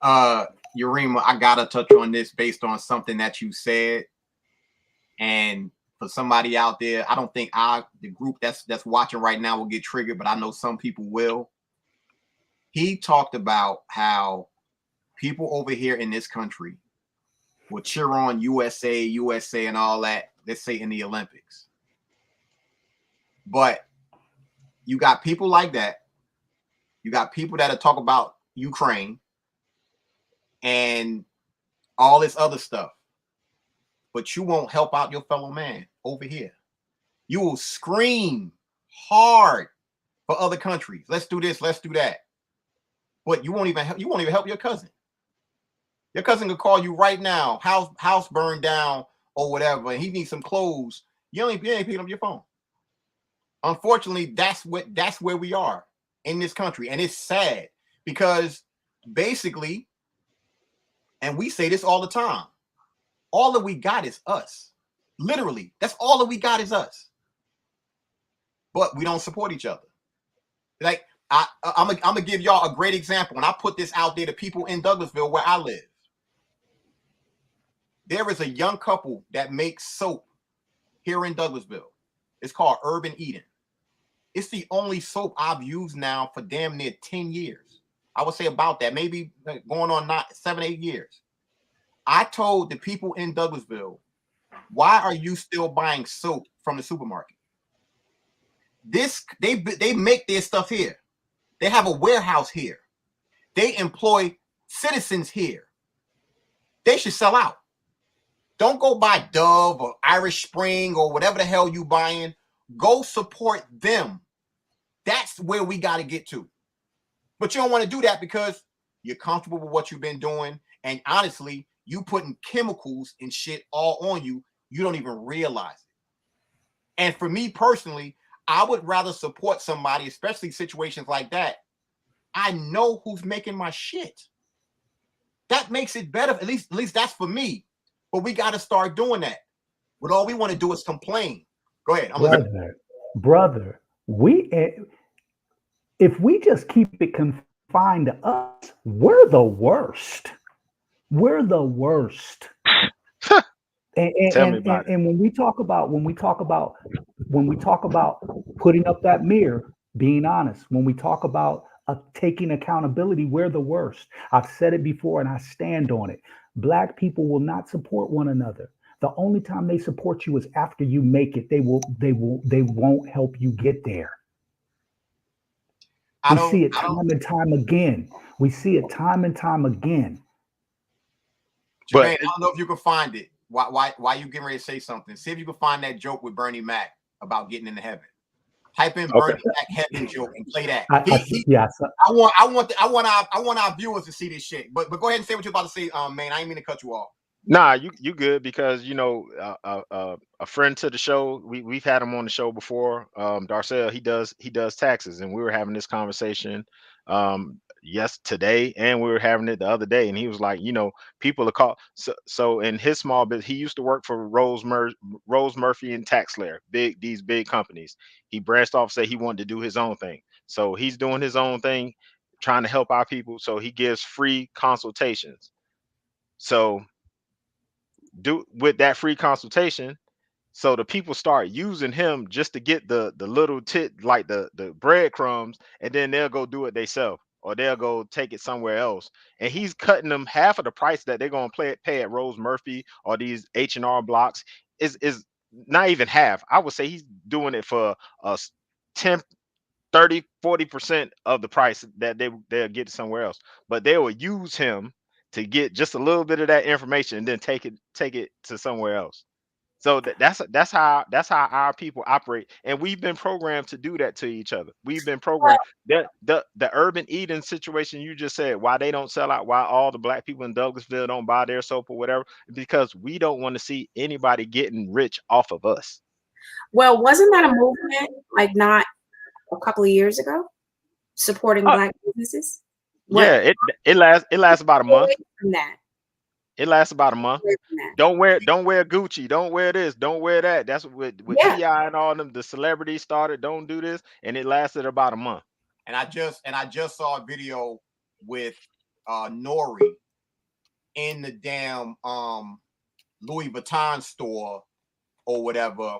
Speaker 3: Yarima, I gotta touch on this based on something that you said. And for somebody out there, I don't think the group that's watching right now will get triggered, but I know some people will. He talked about how people over here in this country will cheer on USA, and all that, let's say in the Olympics. But you got people like that. You got people that talk about Ukraine and all this other stuff. but you won't help out your fellow man over here. You will scream hard for other countries. Let's do this, let's do that. But you won't even help your cousin. Your cousin could call you right now, house burned down or whatever, and he needs some clothes. You ain't picking up your phone. Unfortunately, that's where we are in this country. And it's sad because basically, and we say this all the time, all that we got is us. Literally, that's all that we got is us. But we don't support each other. Like, I'm gonna give y'all a great example. When I put this out there to people in Douglasville where I live, there is a young couple that makes soap here in Douglasville. It's called Urban Eden. It's the only soap I've used now for damn near 10 years. I would say about that, maybe going on 7, 8 years. I told the people in Douglasville, why are you still buying soap from the supermarket? They make their stuff here. They have a warehouse here. They employ citizens here. They should sell out. Don't go buy Dove or Irish Spring or whatever the hell you buying. Go support them. That's where we got to get to. But you don't want to do that because you're comfortable with what you've been doing. And honestly, you putting chemicals and shit all on you. You don't even realize it. And for me personally, I would rather support somebody, especially situations like that. I know who's making my shit. That makes it better. At least that's for me. But we got to start doing that. But all we want to do is complain. Go ahead.
Speaker 5: Brother, if we just keep it confined to us, we're the worst. We're the worst. And when we talk about putting up that mirror, being honest, when we talk about taking accountability, we're the worst. I've said it before and I stand on it. Black people will not support one another. The only time they support you is after you make it. They won't help you get there. We see it time and time again.
Speaker 3: Jermaine, I don't know if you can find it. Why you getting ready to say something? See if you can find that joke with Bernie Mac about getting into heaven. Type in Bernie Mac heaven joke and play that. I want our viewers to see this shit. But go ahead and say what you're about to say, man. I ain't mean to cut you off.
Speaker 2: Nah, you good because you know a friend to the show. We've had him on the show before. Darcel, he does taxes, and we were having this conversation today, and we were having it the other day, and he was like, you know, people are called so in his small business, he used to work for Rose Murphy and TaxSlayer, these big companies. He branched off, say he wanted to do his own thing, so he's doing his own thing, trying to help our people. So he gives free consultations. So do with that free consultation, so the people start using him just to get the little like the breadcrumbs, and then they'll go do it themselves, or they'll go take it somewhere else, and he's cutting them half of the price that they're going to pay at Rose Murphy or these H&R Blocks. Is not even half. I would say he's doing it for 10, 30, 40% of the price that they'll get somewhere else, but they will use him to get just a little bit of that information and then take it to somewhere else. So that's how our people operate, and we've been programmed to do that to each other. We've been programmed. The Urban Eden situation you just said, why they don't sell out, why all the black people in Douglasville don't buy their soap or whatever, because we don't want to see anybody getting rich off of us.
Speaker 4: Well, wasn't that a movement like not a couple of years ago, supporting black businesses?
Speaker 2: Yeah, it lasts about a month. It lasts about a month. Don't wear Gucci. Don't wear this. Don't wear that. That's what T.I. and all them, the celebrities started. Don't do this, and it lasted about a month.
Speaker 3: And I just saw a video with Nori in the damn Louis Vuitton store or whatever.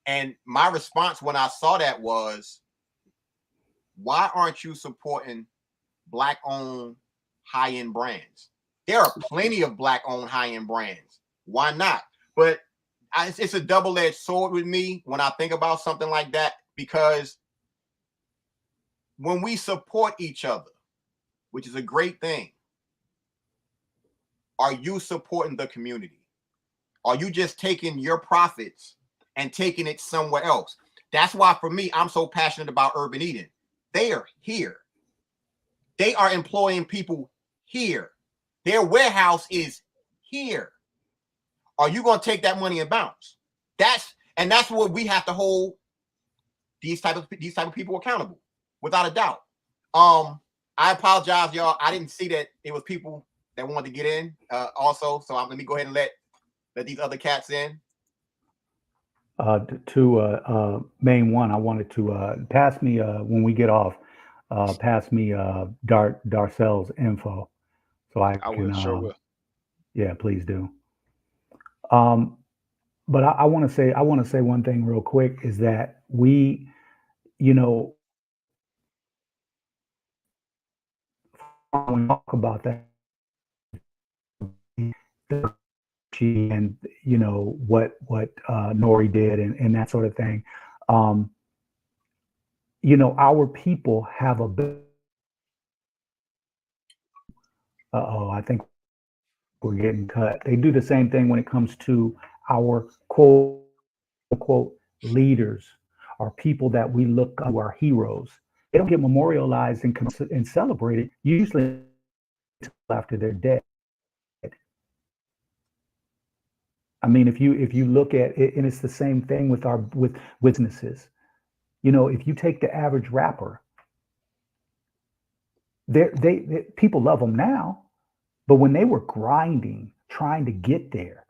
Speaker 3: And my response when I saw that was, why aren't you supporting black-owned high-end brands? There are plenty of black-owned high-end brands. Why not? But it's a double-edged sword with me when I think about something like that, because when we support each other, which is a great thing, are you supporting the community? Are you just taking your profits and taking it somewhere else? That's why, for me, I'm so passionate about Urban Eden. They are here. They are employing people here. Their warehouse is here. Are you going to take that money and bounce? That's what we have to hold these type of people accountable, without a doubt. I apologize, y'all. I didn't see that it was people that wanted to get in also. So let me go ahead and let these other cats in.
Speaker 5: Main one, I wanted to pass me when we get off. Pass me Darcel's info, so I can.
Speaker 2: will, sure will.
Speaker 5: Yeah, please do. But I want to say one thing real quick is that we, you know, when we talk about that, and you know what Nori did and that sort of thing. You know, our people have a bit. I think we're getting cut. They do the same thing when it comes to our quote unquote leaders, or people that we look up to, our heroes. They don't get memorialized and celebrated usually until after they're dead. I mean, if you look at it, and it's the same thing with businesses. You know, if you take the average rapper, they people love them now, but when they were grinding, trying to get there,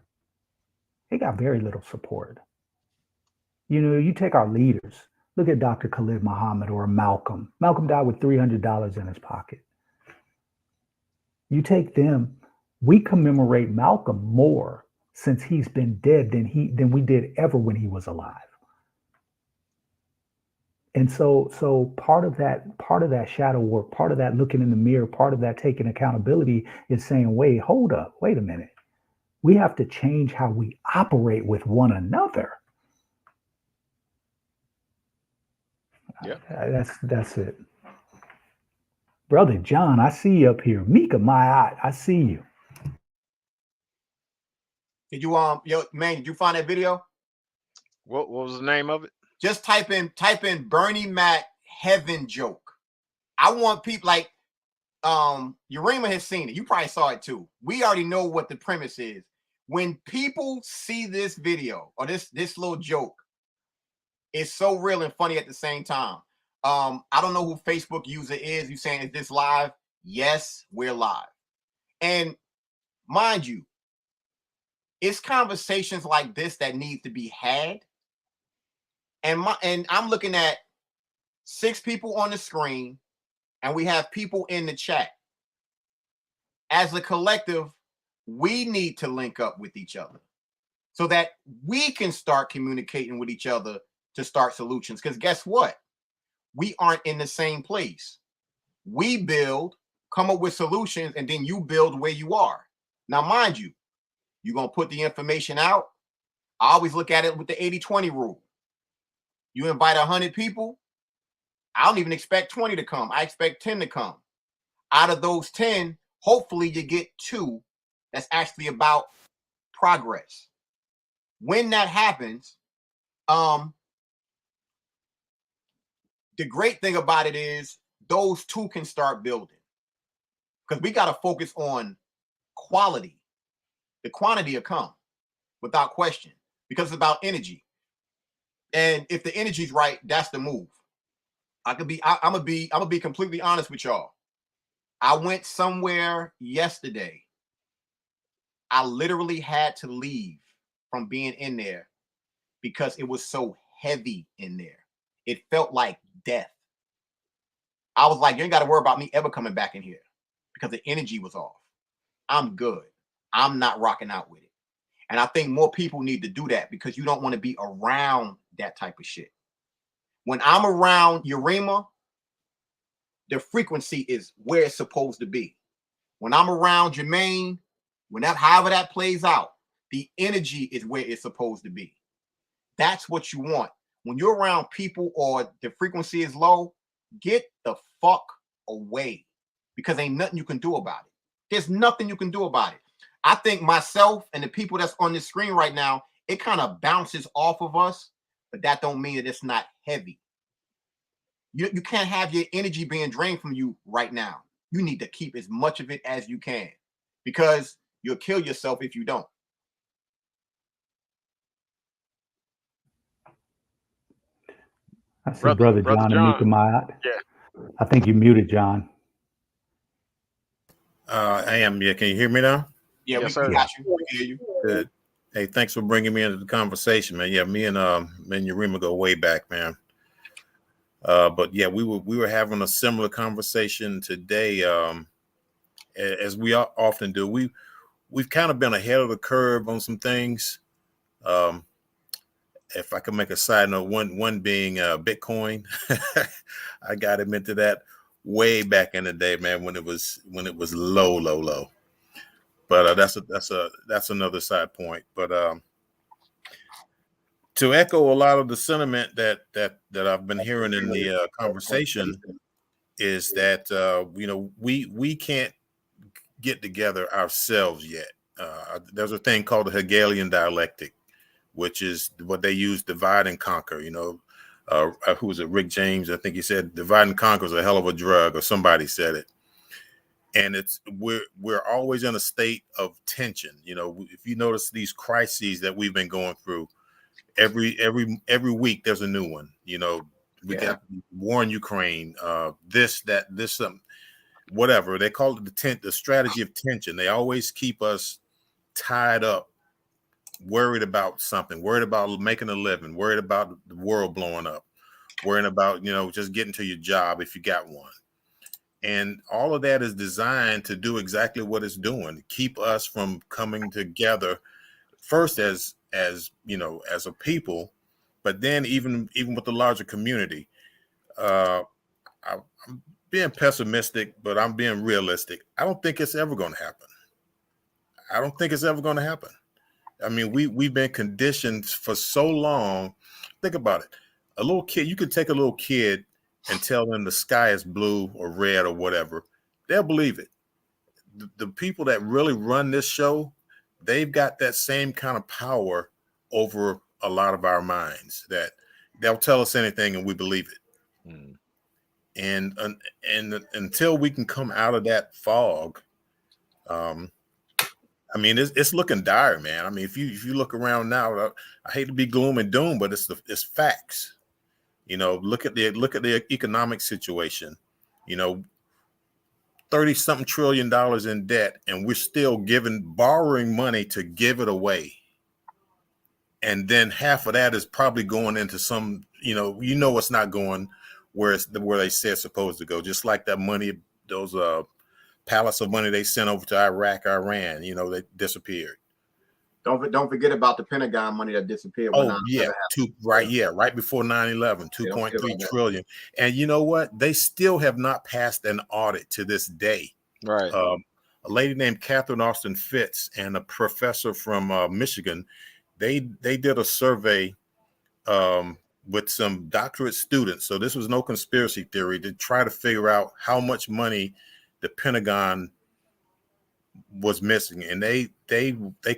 Speaker 5: they got very little support. You know, you take our leaders. Look at Dr. Khalid Muhammad or Malcolm. Malcolm died with $300 in his pocket. You take them. We commemorate Malcolm more since he's been dead than we did ever when he was alive. And so part of that shadow work, part of that looking in the mirror, part of that taking accountability is saying, wait, hold up, wait a minute. We have to change how we operate with one another.
Speaker 2: Yeah.
Speaker 5: That's it. Brother John, I see you up here. Mika, my eye, I see you.
Speaker 3: Did you did you find that video?
Speaker 2: What was the name of it?
Speaker 3: Just type in Bernie Mac heaven joke. I want people like Yarima has seen it. You probably saw it too. We already know what the premise is. When people see this video or this little joke, it's so real and funny at the same time. I don't know who Facebook user is. You saying, is this live? Yes, we're live. And mind you, it's conversations like this that need to be had. And I'm looking at 6 people on the screen, and we have people in the chat. As a collective, we need to link up with each other so that we can start communicating with each other to start solutions. Because guess what? We aren't in the same place. We build, come up with solutions, and then you build where you are. Now, mind you, you're going to put the information out. I always look at it with the 80-20 rule. You invite 100 people, I don't even expect 20 to come. I expect 10 to come. Out of those 10, hopefully you get 2 that's actually about progress. When that happens, the great thing about it is those 2 can start building, because we got to focus on quality. The quantity will come without question, because it's about energy. And if the energy's right, that's the move. I'm gonna be completely honest with y'all. I went somewhere yesterday. I literally had to leave from being in there because it was so heavy in there. It felt like death. I was like, you ain't got to worry about me ever coming back in here, because the energy was off. I'm good. I'm not rocking out with it. And I think more people need to do that, because you don't want to be around that type of shit. When I'm around Yarima, the frequency is where it's supposed to be. When I'm around Jermaine, however that plays out, the energy is where it's supposed to be. That's what you want. When you're around people or the frequency is low, get the fuck away, because ain't nothing you can do about it. There's nothing you can do about it. I think myself and the people that's on this screen right now, it kind of bounces off of us, but that don't mean that it's not heavy. You can't have your energy being drained from you right now. You need to keep as much of it as you can, because you'll kill yourself if you don't.
Speaker 5: I see Brother John and Mika Mayat.
Speaker 2: Yeah.
Speaker 5: I think you muted, John.
Speaker 7: I am. Yeah. Can you hear me now?
Speaker 3: Yeah,
Speaker 2: Yes,
Speaker 3: we
Speaker 2: sir.
Speaker 3: got you. We hear you.
Speaker 7: Good. Hey, thanks for bringing me into the conversation, man. Yeah, me and Yarima go way back, man. But yeah, we were having a similar conversation today, as we often do. We've kind of been ahead of the curve on some things. If I could make a side note, one being Bitcoin. I got him into that way back in the day, man, when it was low. But that's another side point. But to echo a lot of the sentiment that I've been hearing in the conversation is that we can't get together ourselves yet. There's a thing called the Hegelian dialectic, which is what they use, divide and conquer. Who was it? Rick James, I think he said, divide and conquer is a hell of a drug, or somebody said it. And we're always in a state of tension. If you notice these crises that we've been going through, every week there's a new one. We got war in Ukraine, this, something, whatever they call it, the strategy of tension. They always keep us tied up, worried about something, worried about making a living, worried about the world blowing up, worrying about just getting to your job if you got one. And all of that is designed to do exactly what it's doing, to keep us from coming together first as a people, but then even with the larger community. I'm being pessimistic, but I'm being realistic. I don't think it's ever going to happen. I mean, we've been conditioned for so long. Think about it. A little kid, you could take a little kid and tell them the sky is blue or red or whatever. They'll believe it. The people that really run this show, they've got that same kind of power over a lot of our minds, that they'll tell us anything and we believe it. Mm. And until we can come out of that fog, I mean, it's looking dire, man. I mean, if you look around now, I hate to be gloom and doom, but it's facts. Look at the economic situation. 30-something trillion in debt, and we're still borrowing money to give it away. And then half of that is probably going into some, it's not going where they say it's supposed to go. Just like that money, those pallets of money they sent over to Iraq, Iran, they disappeared.
Speaker 3: Don't forget about the Pentagon money that disappeared.
Speaker 7: Oh yeah, right before 9/11, 2.3 trillion. And you know what? They still have not passed an audit to this day.
Speaker 2: Right.
Speaker 7: A lady named Catherine Austin Fitz and a professor from Michigan, they did a survey with some doctorate students. So this was no conspiracy theory, to try to figure out how much money the Pentagon was missing, and they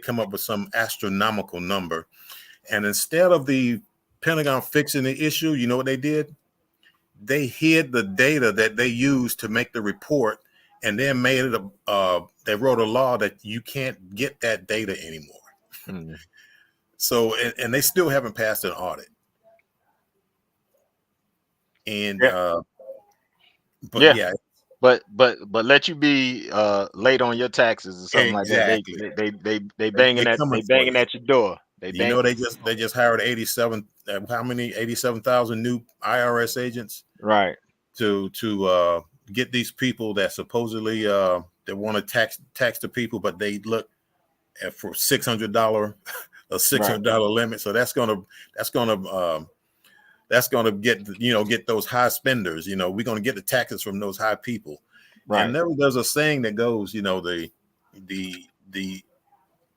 Speaker 7: come up with some astronomical number. And instead of the Pentagon fixing the issue, you know what they did? They hid the data that they used to make the report, and then made it they wrote a law that you can't get that data anymore. Mm-hmm. So and they still haven't passed an audit. And
Speaker 2: But let you be late on your taxes or something exactly. Like that. They banging at your door.
Speaker 7: They just hired 87,000 new IRS agents,
Speaker 2: right?
Speaker 7: To get these people that supposedly they want to tax the people, but they look for $600 a $600 limit. So that's gonna get those high spenders. We're gonna get the taxes from those high people. Right. And there's a saying that goes,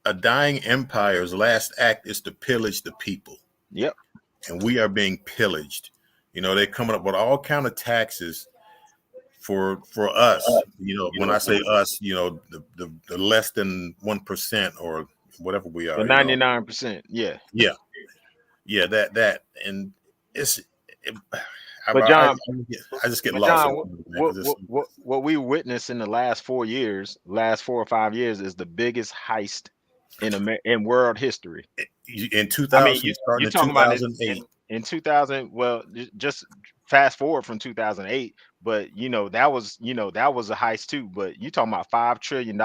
Speaker 7: a dying empire's last act is to pillage the people.
Speaker 2: Yep.
Speaker 7: And we are being pillaged. They're coming up with all kind of taxes for us, when I say us, the less than 1% or whatever we are,
Speaker 2: the 99%. Yeah.
Speaker 7: That and it's.
Speaker 2: But John,
Speaker 7: I just get
Speaker 2: but
Speaker 7: lost.
Speaker 2: John, what we witnessed in the last 4 years, last 4 or 5 years, is the biggest heist in world history.
Speaker 7: In 2000,
Speaker 2: I mean, you talking about it
Speaker 7: 2008.
Speaker 2: in 2000. Well, just fast forward from 2008, but that was a heist too. But you talking about $5 trillion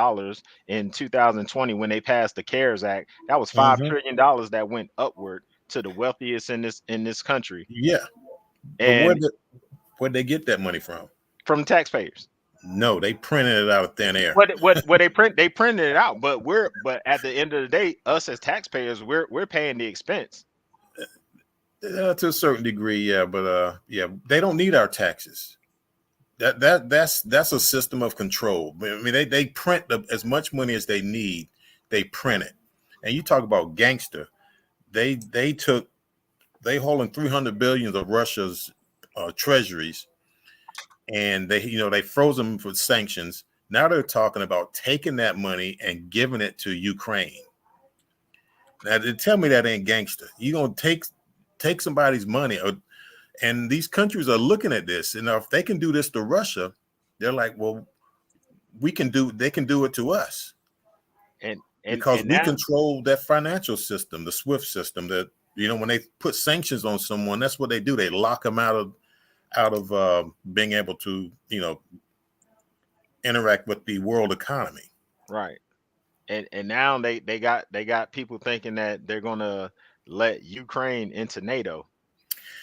Speaker 2: in 2020 when they passed the CARES Act. That was $5 trillion that went upward to the wealthiest in this country.
Speaker 7: Yeah,
Speaker 2: and
Speaker 7: where'd they get that money from?
Speaker 2: From taxpayers.
Speaker 7: No, they printed it out of thin air.
Speaker 2: What they printed it out, but at the end of the day, us as taxpayers, we're paying the expense.
Speaker 7: To a certain degree, yeah, but they don't need our taxes. That's a system of control. I mean, they print as much money as they need. They print it, and you talk about gangster. They holding 300 billion of Russia's treasuries, and they froze them for sanctions. Now they're talking about taking that money and giving it to Ukraine. Now, tell me that ain't gangster. You gonna take somebody's money, and these countries are looking at this, and if they can do this to Russia, they're like, well, they can do it to us, because we control that financial system, the SWIFT system. That when they put sanctions on someone, that's what they do. They lock them out of being able to interact with the world economy.
Speaker 2: Right. And now they got people thinking that they're gonna let Ukraine into NATO.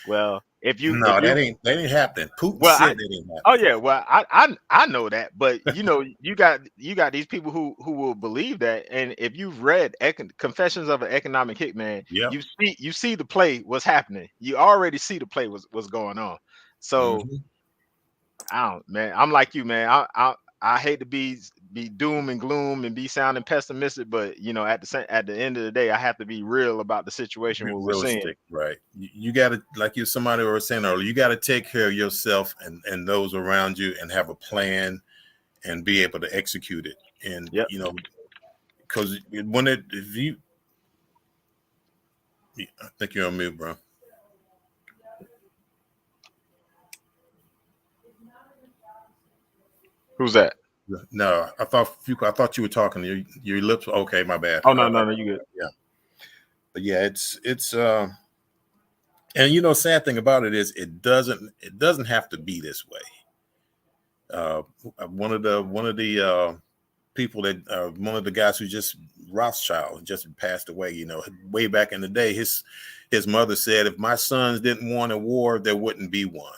Speaker 2: Well, that
Speaker 7: ain't happening. Putin said that ain't happening.
Speaker 2: Oh yeah, well I know that, but you got these people who will believe that, and if you've read Confessions of an Economic Hitman, you see the play what's happening. You already see the play what's going on. So I'm like you, man. I hate to be doom and gloom and be sounding pessimistic, but at the end of the day, I have to be real about the situation we're seeing.
Speaker 7: Right. You got to, like somebody was saying earlier, you got to take care of yourself and those around you, and have a plan and be able to execute it. And because I think you're on mute, bro.
Speaker 2: Who's that?
Speaker 7: No, I thought you were talking. Your lips. Okay, my bad.
Speaker 2: Oh no, you good.
Speaker 7: Yeah, but yeah, it's and sad thing about it is it doesn't have to be this way. One of the people that one of the guys who just Rothschild just passed away. Way back in the day, his mother said, if my sons didn't want a war, there wouldn't be one.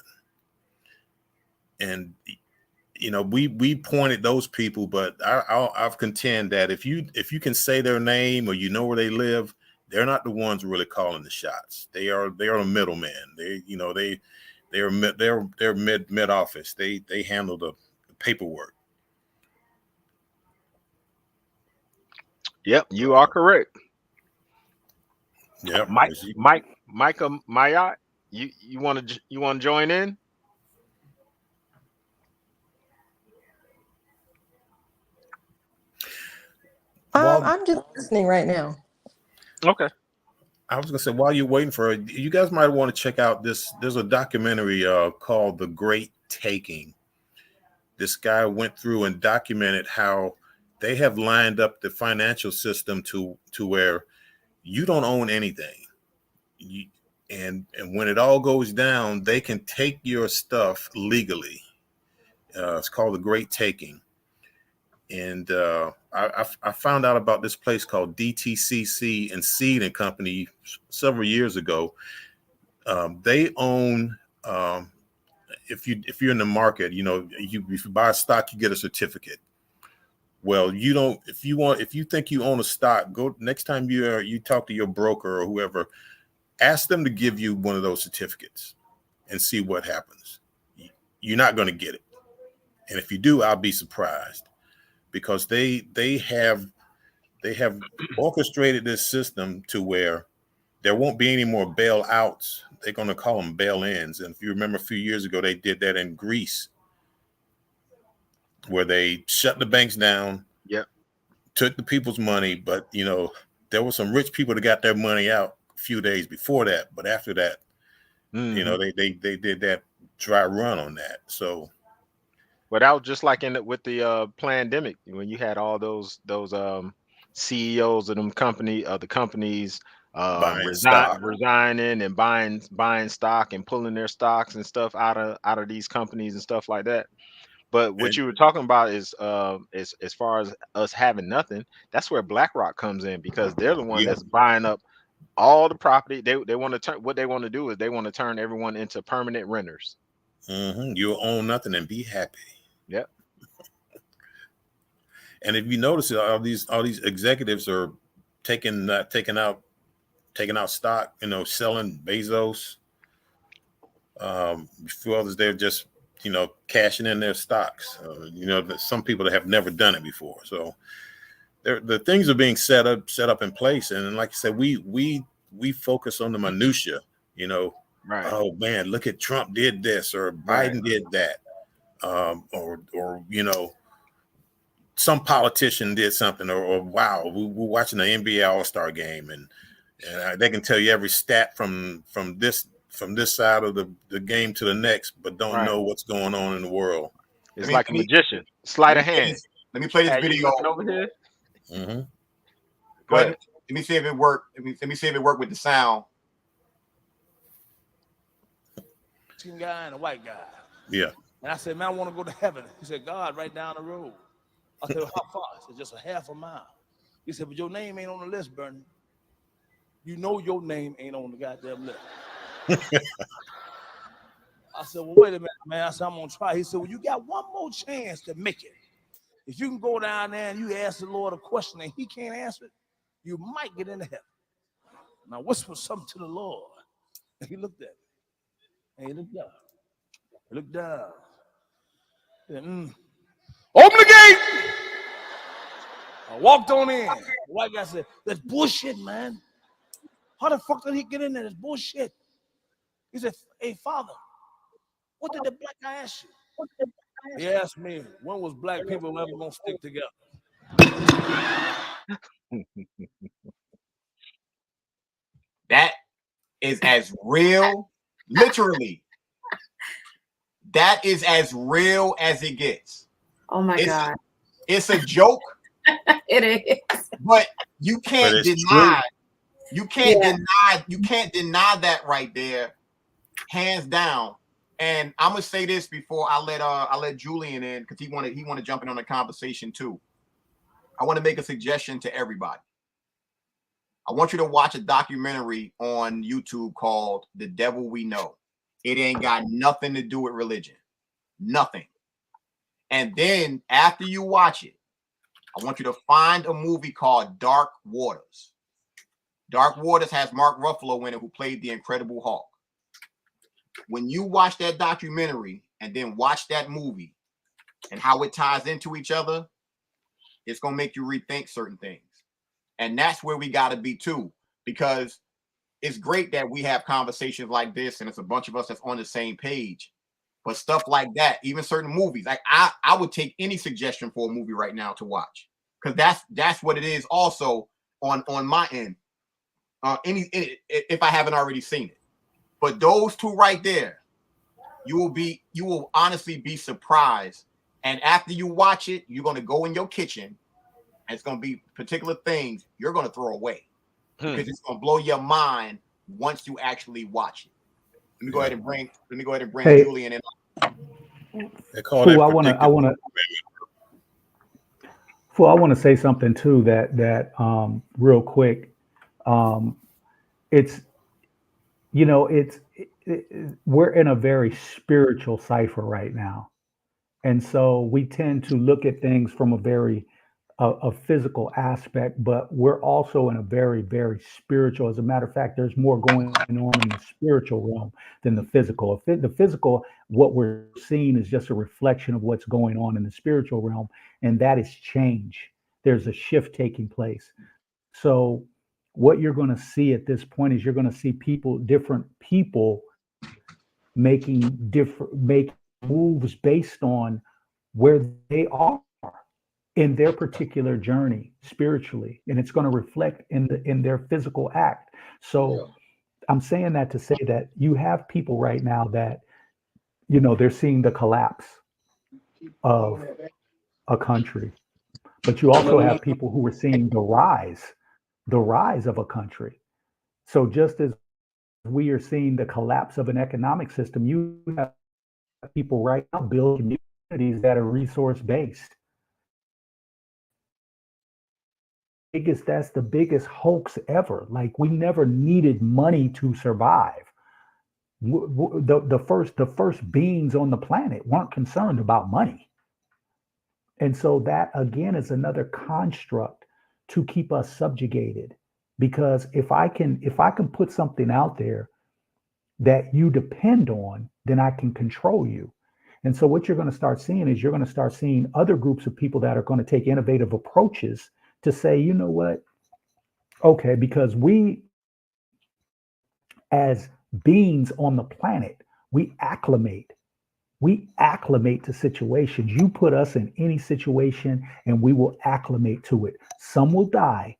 Speaker 7: And we pointed those people, but I've contend that if you can say their name or where they live, they're not the ones really calling the shots. They are a middleman. They're mid office. They handle the paperwork.
Speaker 2: Yep, you are correct.
Speaker 7: Yeah,
Speaker 2: Micah Mayat, you want to join in?
Speaker 8: I'm just listening right now.
Speaker 2: Okay.
Speaker 7: I was gonna say, while you're waiting for it, you guys might want to check out this. There's a documentary called The Great Taking. This guy went through and documented how they have lined up the financial system to where you don't own anything. And when it all goes down, they can take your stuff legally. It's called The Great Taking. And I found out about this place called DTCC and Seed and Company several years ago. They own, if you're in the market, if you buy a stock, you get a certificate. Well, you don't. If you think you own a stock, go next time you talk to your broker or whoever, ask them to give you one of those certificates and see what happens. You're not going to get it, and if you do, I'll be surprised. Because they have orchestrated this system to where there won't be any more bailouts. They're going to call them bail-ins. And if you remember a few years ago, they did that in Greece. where they shut the banks down.
Speaker 2: Yep.
Speaker 7: Took the people's money, but there were some rich people that got their money out a few days before that. But after that, they did that dry run on that. So,
Speaker 2: but that was just like with the pandemic, when you had all those CEOs of the companies resigning and buying stock and pulling their stocks and stuff out of these companies and stuff like that. But what you were talking about is as far as us having nothing, that's where BlackRock comes in, because they're the one that's buying up all the property. They want to turn, what they want to do is they want to turn everyone into permanent renters.
Speaker 7: You'll own nothing and be happy.
Speaker 2: Yep.
Speaker 7: And if you notice, all these executives are taking out stock. Selling Bezos. For others, they're just cashing in their stocks. Some people that have never done it before. So the things are being set up in place. And like I said, we focus on the minutia.
Speaker 2: Right.
Speaker 7: Oh man, look at Trump did this, or Biden did that, or some politician did something, or wow, we're watching the NBA All-Star game, and they can tell you every stat from this side of the game to the next, but don't know what's going on in the world.
Speaker 2: It's like a magician. Sleight of hand.
Speaker 3: Let me play this video
Speaker 2: over here.
Speaker 3: Go ahead. Let me see if it worked. Let me see if it worked with the sound.
Speaker 9: Guy and a white guy.
Speaker 7: Yeah.
Speaker 9: And I said, man, I want to go to heaven. He said, God, right down the road. I said, well, how far? I said, just a half a mile. He said, but your name ain't on the list, Bernie. You know your name ain't on the goddamn list. I said, well, wait a minute, man. I said, I'm going to try. He said, well, you got one more chance to make it. If you can go down there and you ask the Lord a question and he can't answer it, you might get into heaven. Now, whisper something to the Lord. And he looked at me. And he looked down. He looked down. He said, open the gate! I walked on in. The white guy said, that's bullshit, man. How the fuck did he get in there? That's bullshit. He said, hey, Father, what did the black guy ask you? He asked me, when was black people ever going to stick together?
Speaker 3: That is as real, literally. That is as real as it gets.
Speaker 4: Oh my God.
Speaker 3: It's a joke.
Speaker 4: It is.
Speaker 3: But you can't deny. You can't deny that right there, hands down. And I'm gonna say this before I let Julian in, because he wanted to jump in on the conversation too. I want to make a suggestion to everybody. I want you to watch a documentary on YouTube called The Devil We Know. It ain't got nothing to do with religion. Nothing. And then after you watch it, I want you to find a movie called Dark Waters. Dark Waters has Mark Ruffalo in it, who played the Incredible Hulk. When you watch that documentary and then watch that movie and how it ties into each other, it's going to make you rethink certain things. And that's where we got to be too, because it's great that we have conversations like this and it's a bunch of us that's on the same page. But stuff like that, even certain movies, like I would take any suggestion for a movie right now to watch, because that's what it is also on my end. If I haven't already seen it. But those two right there, you will honestly be surprised. And after you watch it, you're going to go in your kitchen and it's going to be particular things you're going to throw away because it's going to blow your mind once you actually watch it. Let me go ahead and bring Julian in.
Speaker 5: They call that I want to say something too that real quick. We're in a very spiritual cipher right now. And so we tend to look at things from a physical aspect, but we're also in a very, very spiritual. As a matter of fact, there's more going on in the spiritual realm than the physical. The physical, what we're seeing is just a reflection of what's going on in the spiritual realm, and that is change. There's a shift taking place. So what you're going to see at this point is you're going to see different people making moves based on where they are in their particular journey spiritually, and it's going to reflect in their physical act. So I'm saying that to say that you have people right now that, you know, they're seeing the collapse of a country, but you also have people who are seeing the rise of a country. So just as we are seeing the collapse of an economic system, you have people right now building communities that are resource based. That's the biggest hoax ever. Like, we never needed money to survive. The first beings on the planet weren't concerned about money. And so that again is another construct to keep us subjugated. Because if I can put something out there that you depend on, then I can control you. And so what you're going to start seeing is you're going to start seeing other groups of people that are going to take innovative approaches to say, you know what? Okay, because we as beings on the planet, we acclimate to situations. You put us in any situation and we will acclimate to it. Some will die,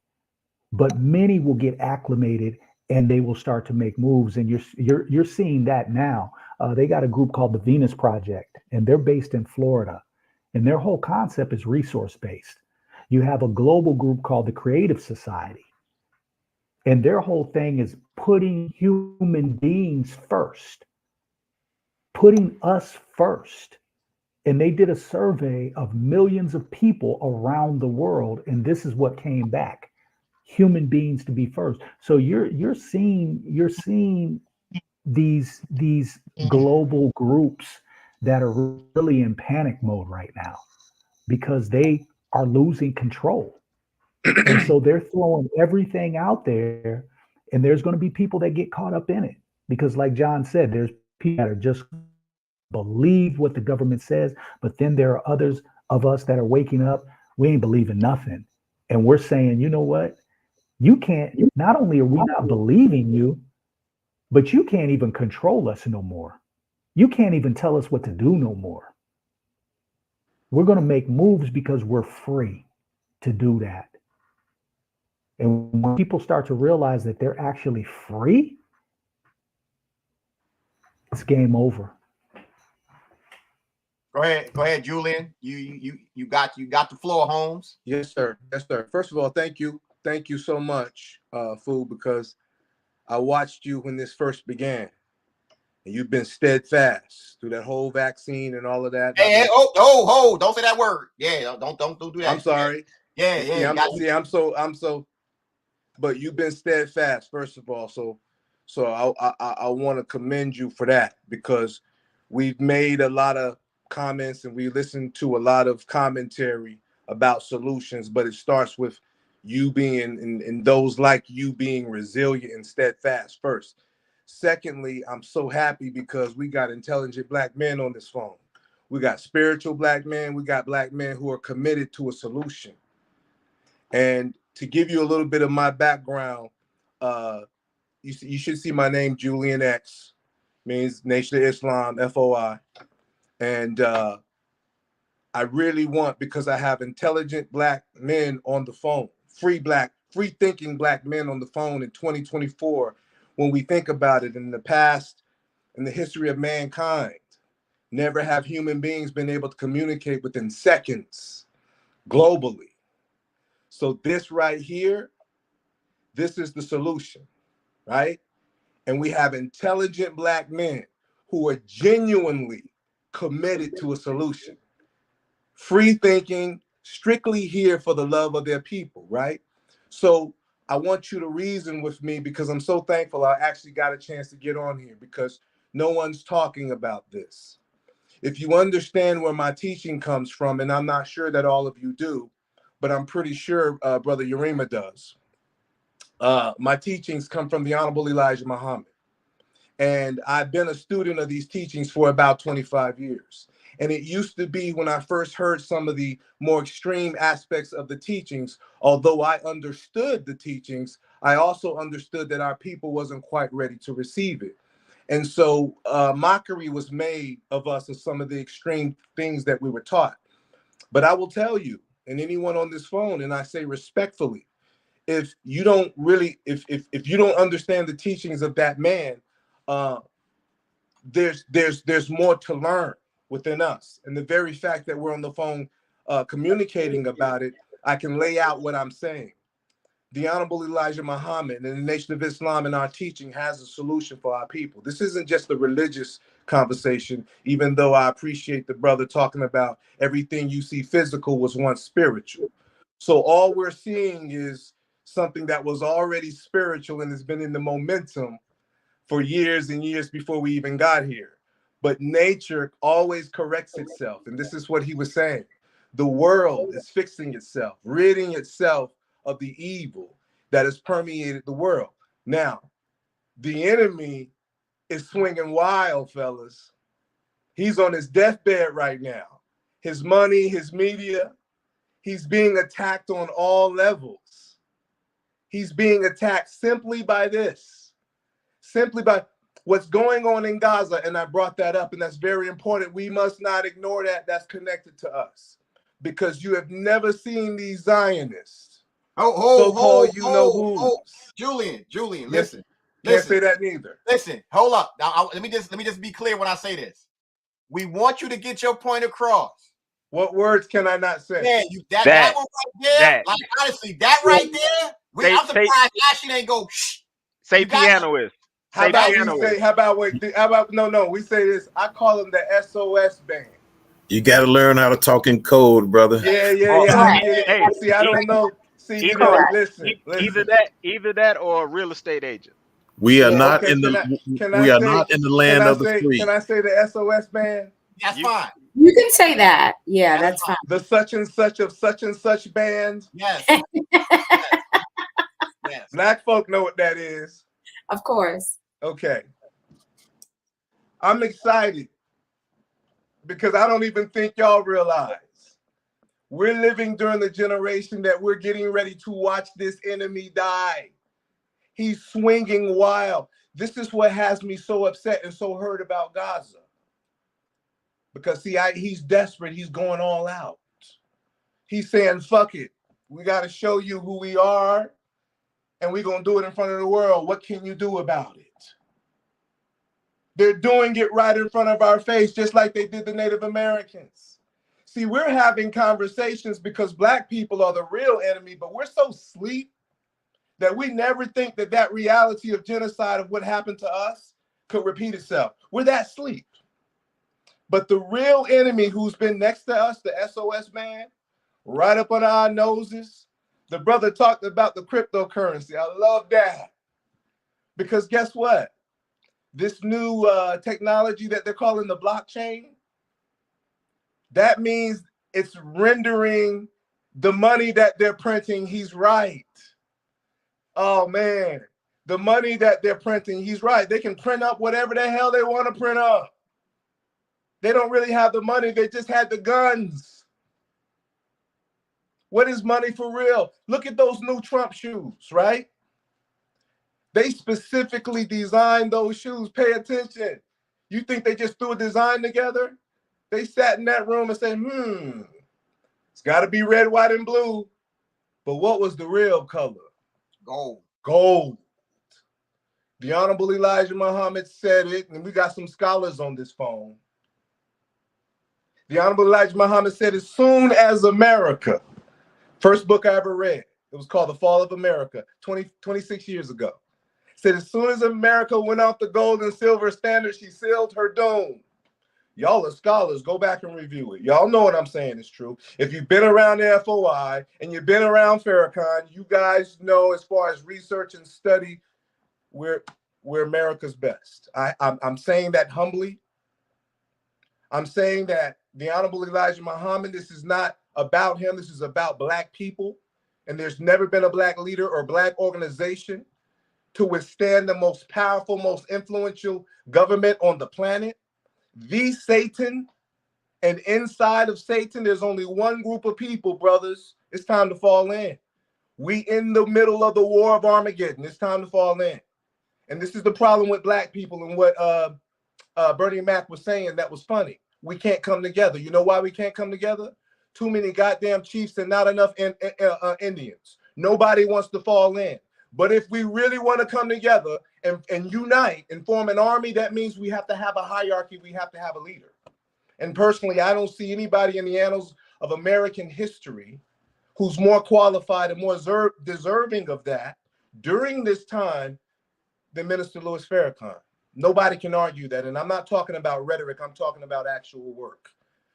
Speaker 5: but many will get acclimated and they will start to make moves. And you're seeing that now. They got a group called the Venus Project, and they're based in Florida, and their whole concept is resource based. You have a global group called the Creative Society, and their whole thing is putting human beings first, putting us first. And they did a survey of millions of people around the world, and this is what came back: human beings to be first. So you're seeing these global groups that are really in panic mode right now because they are losing control. And so they're throwing everything out there, and there's going to be people that get caught up in it because, like John said, there's people that are just believe what the government says, but then there are others of us that are waking up. We ain't believing nothing, and we're saying, you know what? You can't. Not only are we not believing you, but you can't even control us no more. You can't even tell us what to do no more. We're going to make moves because we're free to do that. And when people start to realize that they're actually free, it's game over.
Speaker 3: Go ahead, Julian. You got the floor, Holmes.
Speaker 10: Yes, sir. Yes, sir. First of all, thank you so much, Fu, because I watched you when this first began, and you've been steadfast through that whole vaccine and all of that.
Speaker 3: Hey, don't say that word. Yeah, don't do that.
Speaker 10: I'm sorry.
Speaker 3: Yeah.
Speaker 10: I'm so. But you've been steadfast, first of all. So I want to commend you for that, because we've made a lot of comments and we listened to a lot of commentary about solutions, but it starts with you being and those like you being resilient and steadfast first. Secondly, I'm so happy because we got intelligent Black men on this phone. We got spiritual Black men. We got Black men who are committed to a solution. And to give you a little bit of my background, you should see my name, Julian X, means Nation of Islam, FOI. And I really want, because I have intelligent Black men on the phone, free thinking Black men on the phone in 2024. When we think about it, in the past, in the history of mankind, never have human beings been able to communicate within seconds globally. So this right here, this is the solution, right? And we have intelligent Black men who are genuinely committed to a solution. Free thinking, strictly here for the love of their people, right? So I want you to reason with me, because I'm so thankful I actually got a chance to get on here, because no one's talking about this. If you understand where my teaching comes from, and I'm not sure that all of you do, but I'm pretty sure Brother Yarima does. My teachings come from the Honorable Elijah Muhammad. And I've been a student of these teachings for about 25 years. And it used to be, when I first heard some of the more extreme aspects of the teachings, although I understood the teachings, I also understood that our people wasn't quite ready to receive it. And so mockery was made of us of some of the extreme things that we were taught. But I will tell you, and anyone on this phone, and I say respectfully, if you don't really, if you don't understand the teachings of that man, there's more to learn within us. And the very fact that we're on the phone communicating about it, I can lay out what I'm saying. The Honorable Elijah Muhammad and the Nation of Islam in our teaching has a solution for our people. This isn't just a religious conversation, even though I appreciate the brother talking about everything you see physical was once spiritual. So all we're seeing is something that was already spiritual and has been in the momentum for years and years before we even got here. But nature always corrects itself. And this is what he was saying. The world is fixing itself, ridding itself of the evil that has permeated the world. Now, the enemy is swinging wild, fellas. He's on his deathbed right now. His money, his media, he's being attacked on all levels. He's being attacked simply by this, simply by what's going on in Gaza. And I brought that up, and that's very important. We must not ignore that. That's connected to us, because you have never seen these Zionists.
Speaker 3: Julian,
Speaker 10: yes,
Speaker 3: listen.
Speaker 10: Can't say that neither.
Speaker 3: Listen, hold up. Now, let me just be clear when I say this. We want you to get your point across.
Speaker 10: What words can I not say?
Speaker 3: Man, that one right there, like honestly, that right there, I'm surprised Ashley ain't go, shh.
Speaker 2: Say pianoist.
Speaker 10: How about we say this. I call them the SOS band.
Speaker 7: You got to learn how to talk in code, brother.
Speaker 10: Yeah.
Speaker 2: Hey,
Speaker 10: see, I don't know. See, listen.
Speaker 2: Either that or a real estate agent.
Speaker 7: We are not in the land of the free.
Speaker 10: Can I say the SOS band?
Speaker 3: That's fine.
Speaker 4: You can say that. Yeah, that's fine.
Speaker 10: The such and such of such and such band.
Speaker 3: Yes.
Speaker 10: Yes. Black folk know what that is.
Speaker 4: Of course.
Speaker 10: Okay. I'm excited because I don't even think y'all realize we're living during the generation that we're getting ready to watch this enemy die. He's swinging wild. This is what has me so upset and so hurt about Gaza. Because see, he's desperate. He's going all out. He's saying, fuck it. We got to show you who we are, and we're going to do it in front of the world. What can you do about it? They're doing it right in front of our face, just like they did the Native Americans. See, we're having conversations because Black people are the real enemy, but we're so asleep that we never think that that reality of genocide of what happened to us could repeat itself. We're that asleep. But the real enemy who's been next to us, the SOS man, right up under our noses, the brother talked about the cryptocurrency. I love that. Because guess what? This new technology that they're calling the blockchain, that means it's rendering the money that they're printing. He's right. Oh, man. The money that they're printing, he's right. They can print up whatever the hell they want to print up. They don't really have the money. They just had the guns. What is money for real? Look at those new Trump shoes, right? They specifically designed those shoes. Pay attention. You think they just threw a design together? They sat in that room and said, it's got to be red, white, and blue. But what was the real color?
Speaker 3: Gold.
Speaker 10: Gold. The Honorable Elijah Muhammad said it, and we got some scholars on this phone. The Honorable Elijah Muhammad said, as soon as America, first book I ever read, it was called The Fall of America, 26 years ago. Said, as soon as America went off the gold and silver standard, she sealed her doom. Y'all are scholars. Go back and review it. Y'all know what I'm saying is true. If you've been around the FOI and you've been around Farrakhan, you guys know as far as research and study, we're America's best. I'm saying that humbly. I'm saying that the Honorable Elijah Muhammad, this is not about him. This is about Black people. And there's never been a Black leader or Black organization to withstand the most powerful, most influential government on the planet. The Satan, and inside of Satan, there's only one group of people, brothers. It's time to fall in. We in the middle of the war of Armageddon. It's time to fall in. And this is the problem with Black people and what Bernie Mac was saying that was funny. We can't come together. You know why we can't come together? too many goddamn chiefs and not enough Indians. Nobody wants to fall in. But if we really want to come together and unite and form an army, that means we have to have a hierarchy. We have to have a leader. And personally, I don't see anybody in the annals of American history who's more qualified and more deserving of that during this time than Minister Louis Farrakhan. Nobody can argue that. And I'm not talking about rhetoric. I'm talking about actual work.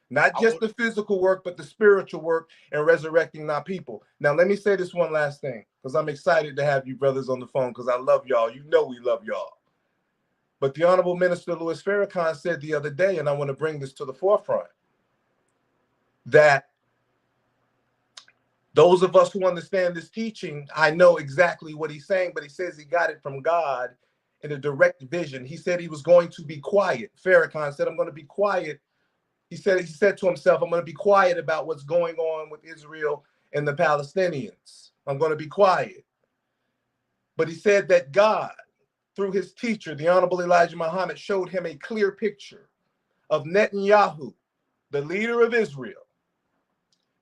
Speaker 10: Not just the physical work, but the spiritual work and resurrecting our people. Now, let me say this one last thing, because I'm excited to have you brothers on the phone, because I love y'all. You know we love y'all. But the Honorable Minister Louis Farrakhan said the other day, and I want to bring this to the forefront, that those of us who understand this teaching, I know exactly what he's saying, but he says he got it from God in a direct vision. He said he was going to be quiet. Farrakhan said, I'm going to be quiet. He said to himself, I'm going to be quiet about what's going on with Israel and the Palestinians. I'm going to be quiet. But he said that God, through his teacher, the Honorable Elijah Muhammad, showed him a clear picture of Netanyahu, the leader of Israel,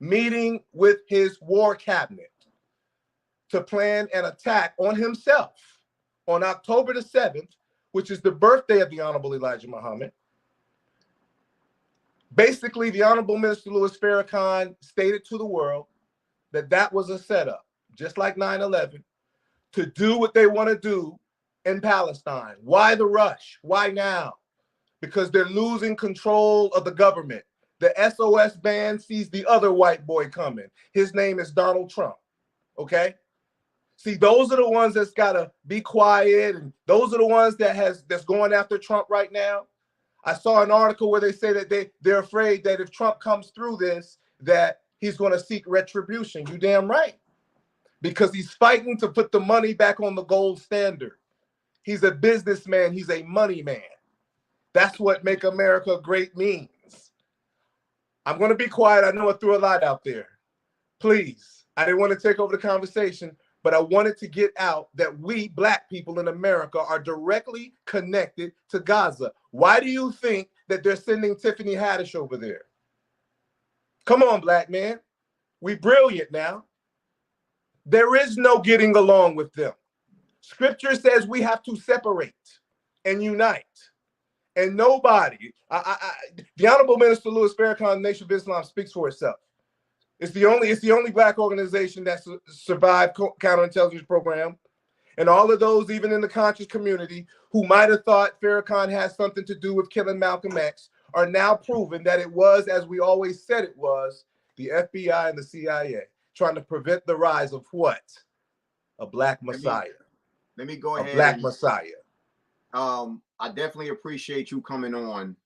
Speaker 10: meeting with his war cabinet to plan an attack on himself on October the 7th, which is the birthday of the Honorable Elijah Muhammad. Basically, the Honorable Minister Louis Farrakhan stated to the world that that was a setup, just like 9/11, to do what they want to do in Palestine. Why the rush? Why now? Because they're losing control of the government. The SOS band sees the other white boy coming. His name is Donald Trump, okay? See, those are the ones that's got to be quiet, and those are the ones that's going after Trump right now. I saw an article where they say that they're afraid that if Trump comes through this, that he's going to seek retribution. You damn right. Because he's fighting to put the money back on the gold standard. He's a businessman. He's a money man. That's what Make America Great means. I'm going to be quiet. I know I threw a lot out there. Please, I didn't want to take over the conversation, but I wanted to get out that we Black people in America are directly connected to Gaza. Why do you think that they're sending Tiffany Haddish over there? Come on, Black man. We brilliant now. There is no getting along with them. Scripture says we have to separate and unite. And nobody, the Honorable Minister Louis Farrakhan, Nation of Islam, speaks for itself. It's the only Black organization that survived counterintelligence program. And all of those, even in the conscious community, who might have thought Farrakhan has something to do with killing Malcolm X, are now proven that it was, as we always said it was, the FBI and the CIA trying to prevent the rise of what? A Black Messiah.
Speaker 3: Let me go ahead.
Speaker 10: A Black Messiah.
Speaker 3: I definitely appreciate you coming on,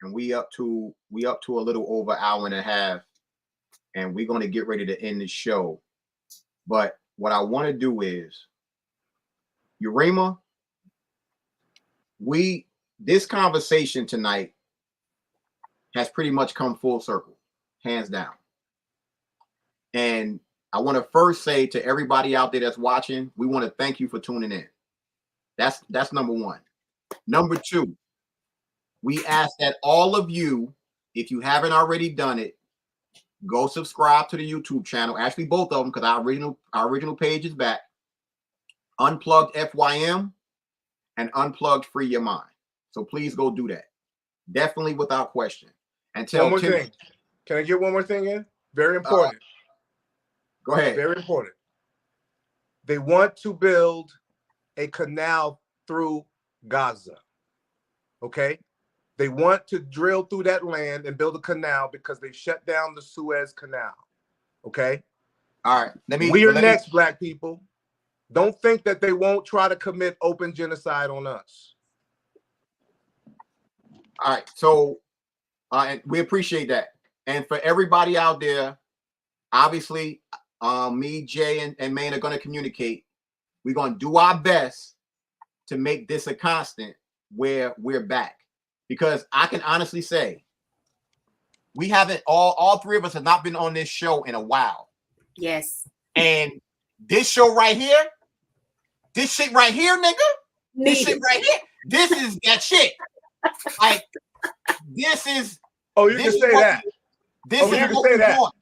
Speaker 3: and we up to a little over an hour and a half, and we're going to get ready to end the show. But what I want to do is, Yarima, this conversation tonight has pretty much come full circle, hands down. And I want to first say to everybody out there that's watching, we want to thank you for tuning in. That's number one. Number two, we ask that all of you, if you haven't already done it, go subscribe to the YouTube channel. Actually, both of them, because our original page is back. Unplugged FYM and Unplugged Free Your Mind. So please go do that. Definitely without question. And tell
Speaker 10: one more thing. Can I get one more thing in? Very important.
Speaker 3: Go ahead.
Speaker 10: Very important. They want to build a canal through Gaza. Okay? They want to drill through that land and build a canal because they shut down the Suez Canal. Okay?
Speaker 3: All right.
Speaker 10: We are next, Black people. Don't think that they won't try to commit open genocide on us.
Speaker 3: All right. So and we appreciate that. And for everybody out there, obviously, me, Jay, and Maine are going to communicate. We're going to do our best to make this a constant where we're back. Because I can honestly say, we haven't, all three of us have not been on this show in a while.
Speaker 4: Yes.
Speaker 3: And this show right here, this shit right here, nigga, this shit right here, this is that shit. Like, this is.
Speaker 10: Oh, you can say that.
Speaker 3: This is
Speaker 10: you
Speaker 3: what
Speaker 10: say
Speaker 3: we
Speaker 10: that.
Speaker 3: want.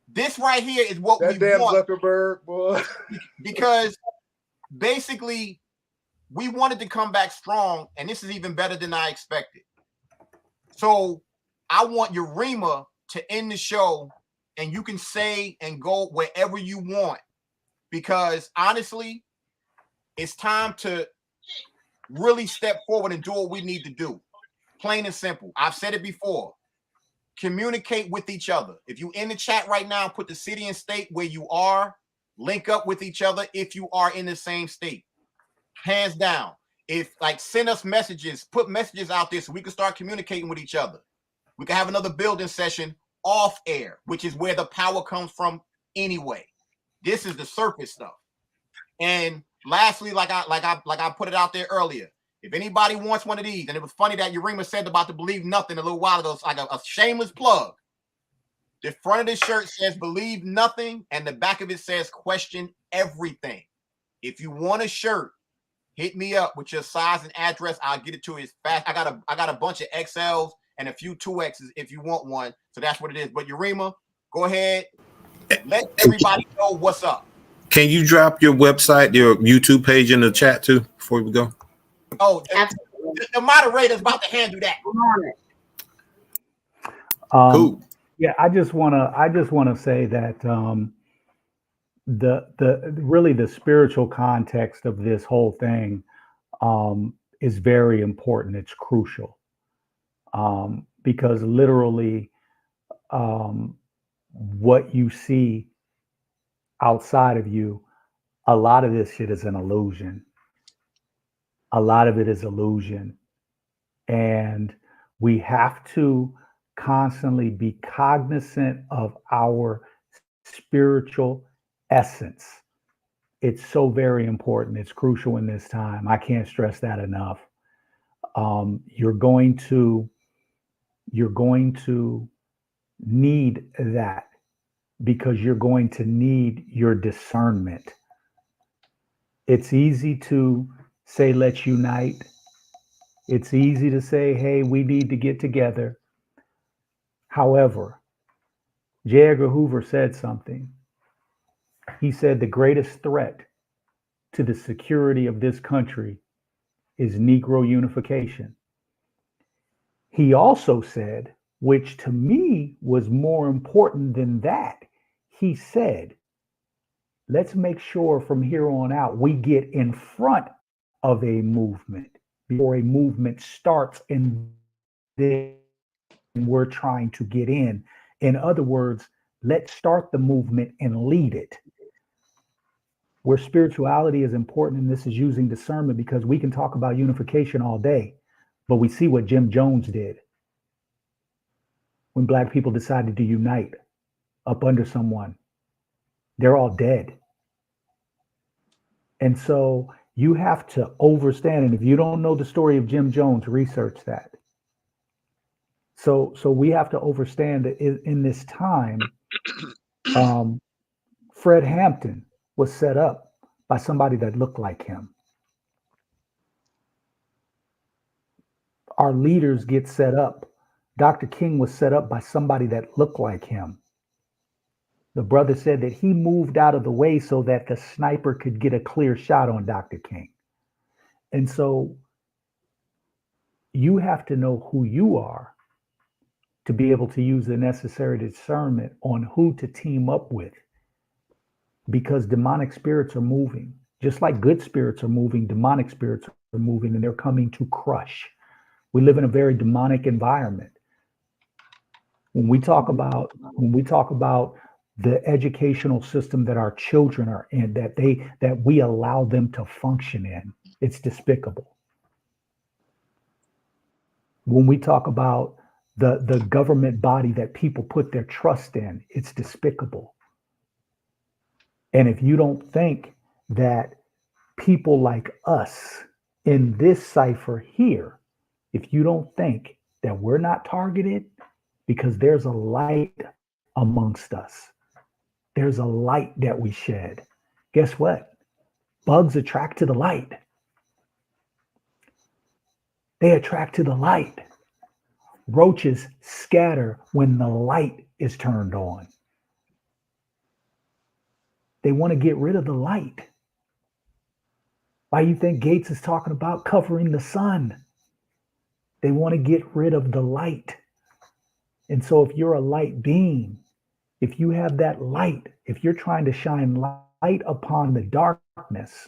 Speaker 3: This right here is what
Speaker 10: That
Speaker 3: we
Speaker 10: damn
Speaker 3: want.
Speaker 10: Zuckerberg, boy.
Speaker 3: Because basically, we wanted to come back strong, and this is even better than I expected. So I want Yarima to end the show, and you can say and go wherever you want. Because honestly, it's time to really step forward and do what we need to do. Plain and simple. I've said it before. Communicate with each other. If you in the chat right now, put the city and state where you are. Link up with each other if you are in the same state. Hands down. If send us messages, put messages out there so we can start communicating with each other. We can have another building session off air, which is where the power comes from anyway. This is the surface stuff. And lastly, like I put it out there earlier, if anybody wants one of these, and it was funny that Yarima said about to believe nothing a little while ago, it's like a shameless plug. The front of this shirt says believe nothing, and the back of it says question everything. If you want a shirt, hit me up with your size and address. I'll get it to you as fast. I got a bunch of XLs and a few 2Xs if you want one. So that's what it is. But Yarima, go ahead. Let everybody know what's up.
Speaker 7: Can you drop your website, your YouTube page in the chat too before we go?
Speaker 3: Oh, the moderator's about to handle that.
Speaker 7: Cool.
Speaker 5: Yeah, I just wanna say that really the spiritual context of this whole thing is very important. It's crucial because literally what you see outside of you, a lot of this shit is an illusion. A lot of it is illusion. And we have to constantly be cognizant of our spiritual essence. It's so very important. It's crucial in this time. I can't stress that enough. You're going to need that because you're going to need your discernment. It's easy to say, let's unite. It's easy to say, hey, we need to get together. However, J. Edgar Hoover said something. He said the greatest threat to the security of this country is Negro unification. He also said, which to me was more important than that, he said, let's make sure from here on out we get in front of a movement before a movement starts and then we're trying to get in. In other words, let's start the movement and lead it. Where spirituality is important, and this is using discernment, because we can talk about unification all day, but we see what Jim Jones did when Black people decided to unite up under someone. They're all dead. And so you have to understand, and if you don't know the story of Jim Jones, research that. So we have to understand that in this time, Fred Hampton was set up by somebody that looked like him. Our leaders get set up. Dr. King was set up by somebody that looked like him. The brother said that he moved out of the way so that the sniper could get a clear shot on Dr. King. And so you have to know who you are to be able to use the necessary discernment on who to team up with, because demonic spirits are moving. Just like good spirits are moving, demonic spirits are moving, and they're coming to crush. We live in a very demonic environment. When we talk about the educational system that our children are in, that we allow them to function in, it's despicable. When we talk about the government body that people put their trust in, it's despicable. And if you don't think that people like us in this cipher here, if you don't think that we're not targeted, because there's a light amongst us, there's a light that we shed. Guess what? Bugs attract to the light. They attract to the light. Roaches scatter when the light is turned on. They want to get rid of the light. Why you think Gates is talking about covering the sun? They want to get rid of the light. And so if you're a light being, if you have that light, if you're trying to shine light upon the darkness,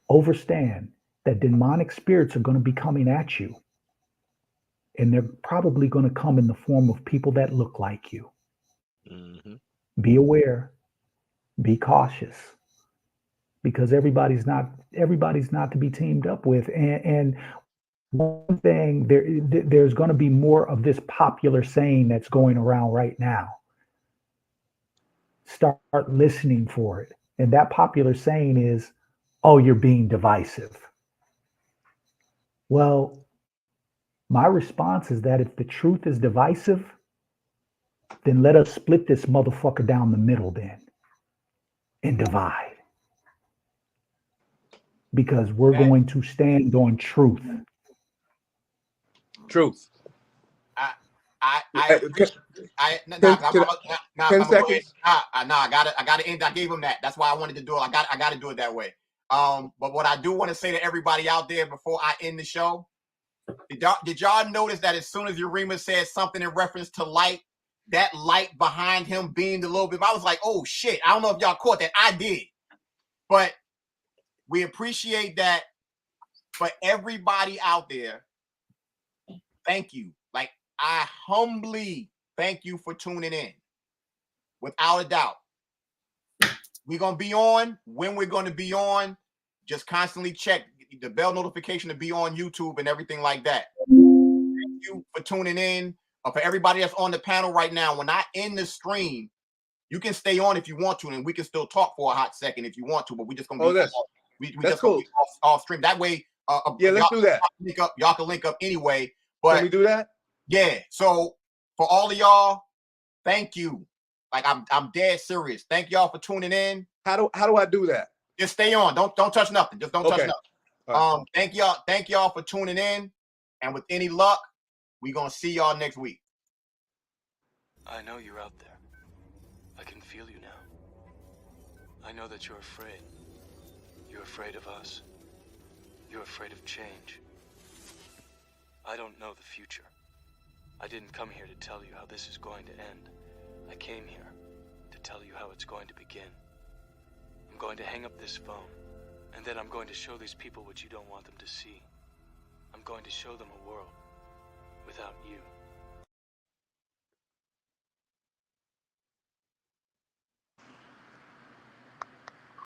Speaker 5: understand that demonic spirits are going to be coming at you. And they're probably going to come in the form of people that look like you.
Speaker 2: Mm-hmm.
Speaker 5: Be aware, be cautious, because everybody's not to be teamed up with. And one thing, there's going to be more of this popular saying that's going around right now. Start listening for it. And that popular saying is, oh, you're being divisive. Well, my response is that if the truth is divisive, then let us split this motherfucker down the middle then and divide. Because we're going to stand on truth.
Speaker 10: Truth.
Speaker 3: I
Speaker 10: 10 seconds.
Speaker 3: I gotta end. I gave him that. That's why I wanted to do it. I gotta do it that way. But what I do want to say to everybody out there before I end the show, did y'all notice that as soon as Yarima said something in reference to light, that light behind him beamed a little bit? I was like, oh shit. I don't know if y'all caught that. I did. But we appreciate that. For everybody out there, thank you. Like, I humbly thank you for tuning in. Without a doubt. We're going to be on when we're going to be on. Just constantly check the bell notification to be on YouTube and everything like that. Thank you for tuning in. For everybody that's on the panel right now, when I end the stream, you can stay on if you want to, and we can still talk for a hot second if you want to, but we just going to be
Speaker 10: that's cool.
Speaker 3: Off stream. That way,
Speaker 10: yeah, let's do that.
Speaker 3: Y'all can link up anyway. But
Speaker 10: can we do that?
Speaker 3: Yeah. So for all of y'all, thank you. Like, I'm dead serious. Thank y'all for tuning in.
Speaker 10: How do I do that?
Speaker 3: Just stay on. Don't touch nothing. Just don't touch nothing.
Speaker 10: Right.
Speaker 3: Thank y'all for tuning in. And with any luck, we're gonna see y'all next week.
Speaker 1: I know you're out there. I can feel you now. I know that you're afraid. You're afraid of us. You're afraid of change. I don't know the future. I didn't come here to tell you how this is going to end. I came here to tell you how it's going to begin. I'm going to hang up this phone, and then I'm going to show these people what you don't want them to see. I'm going to show them a world without you.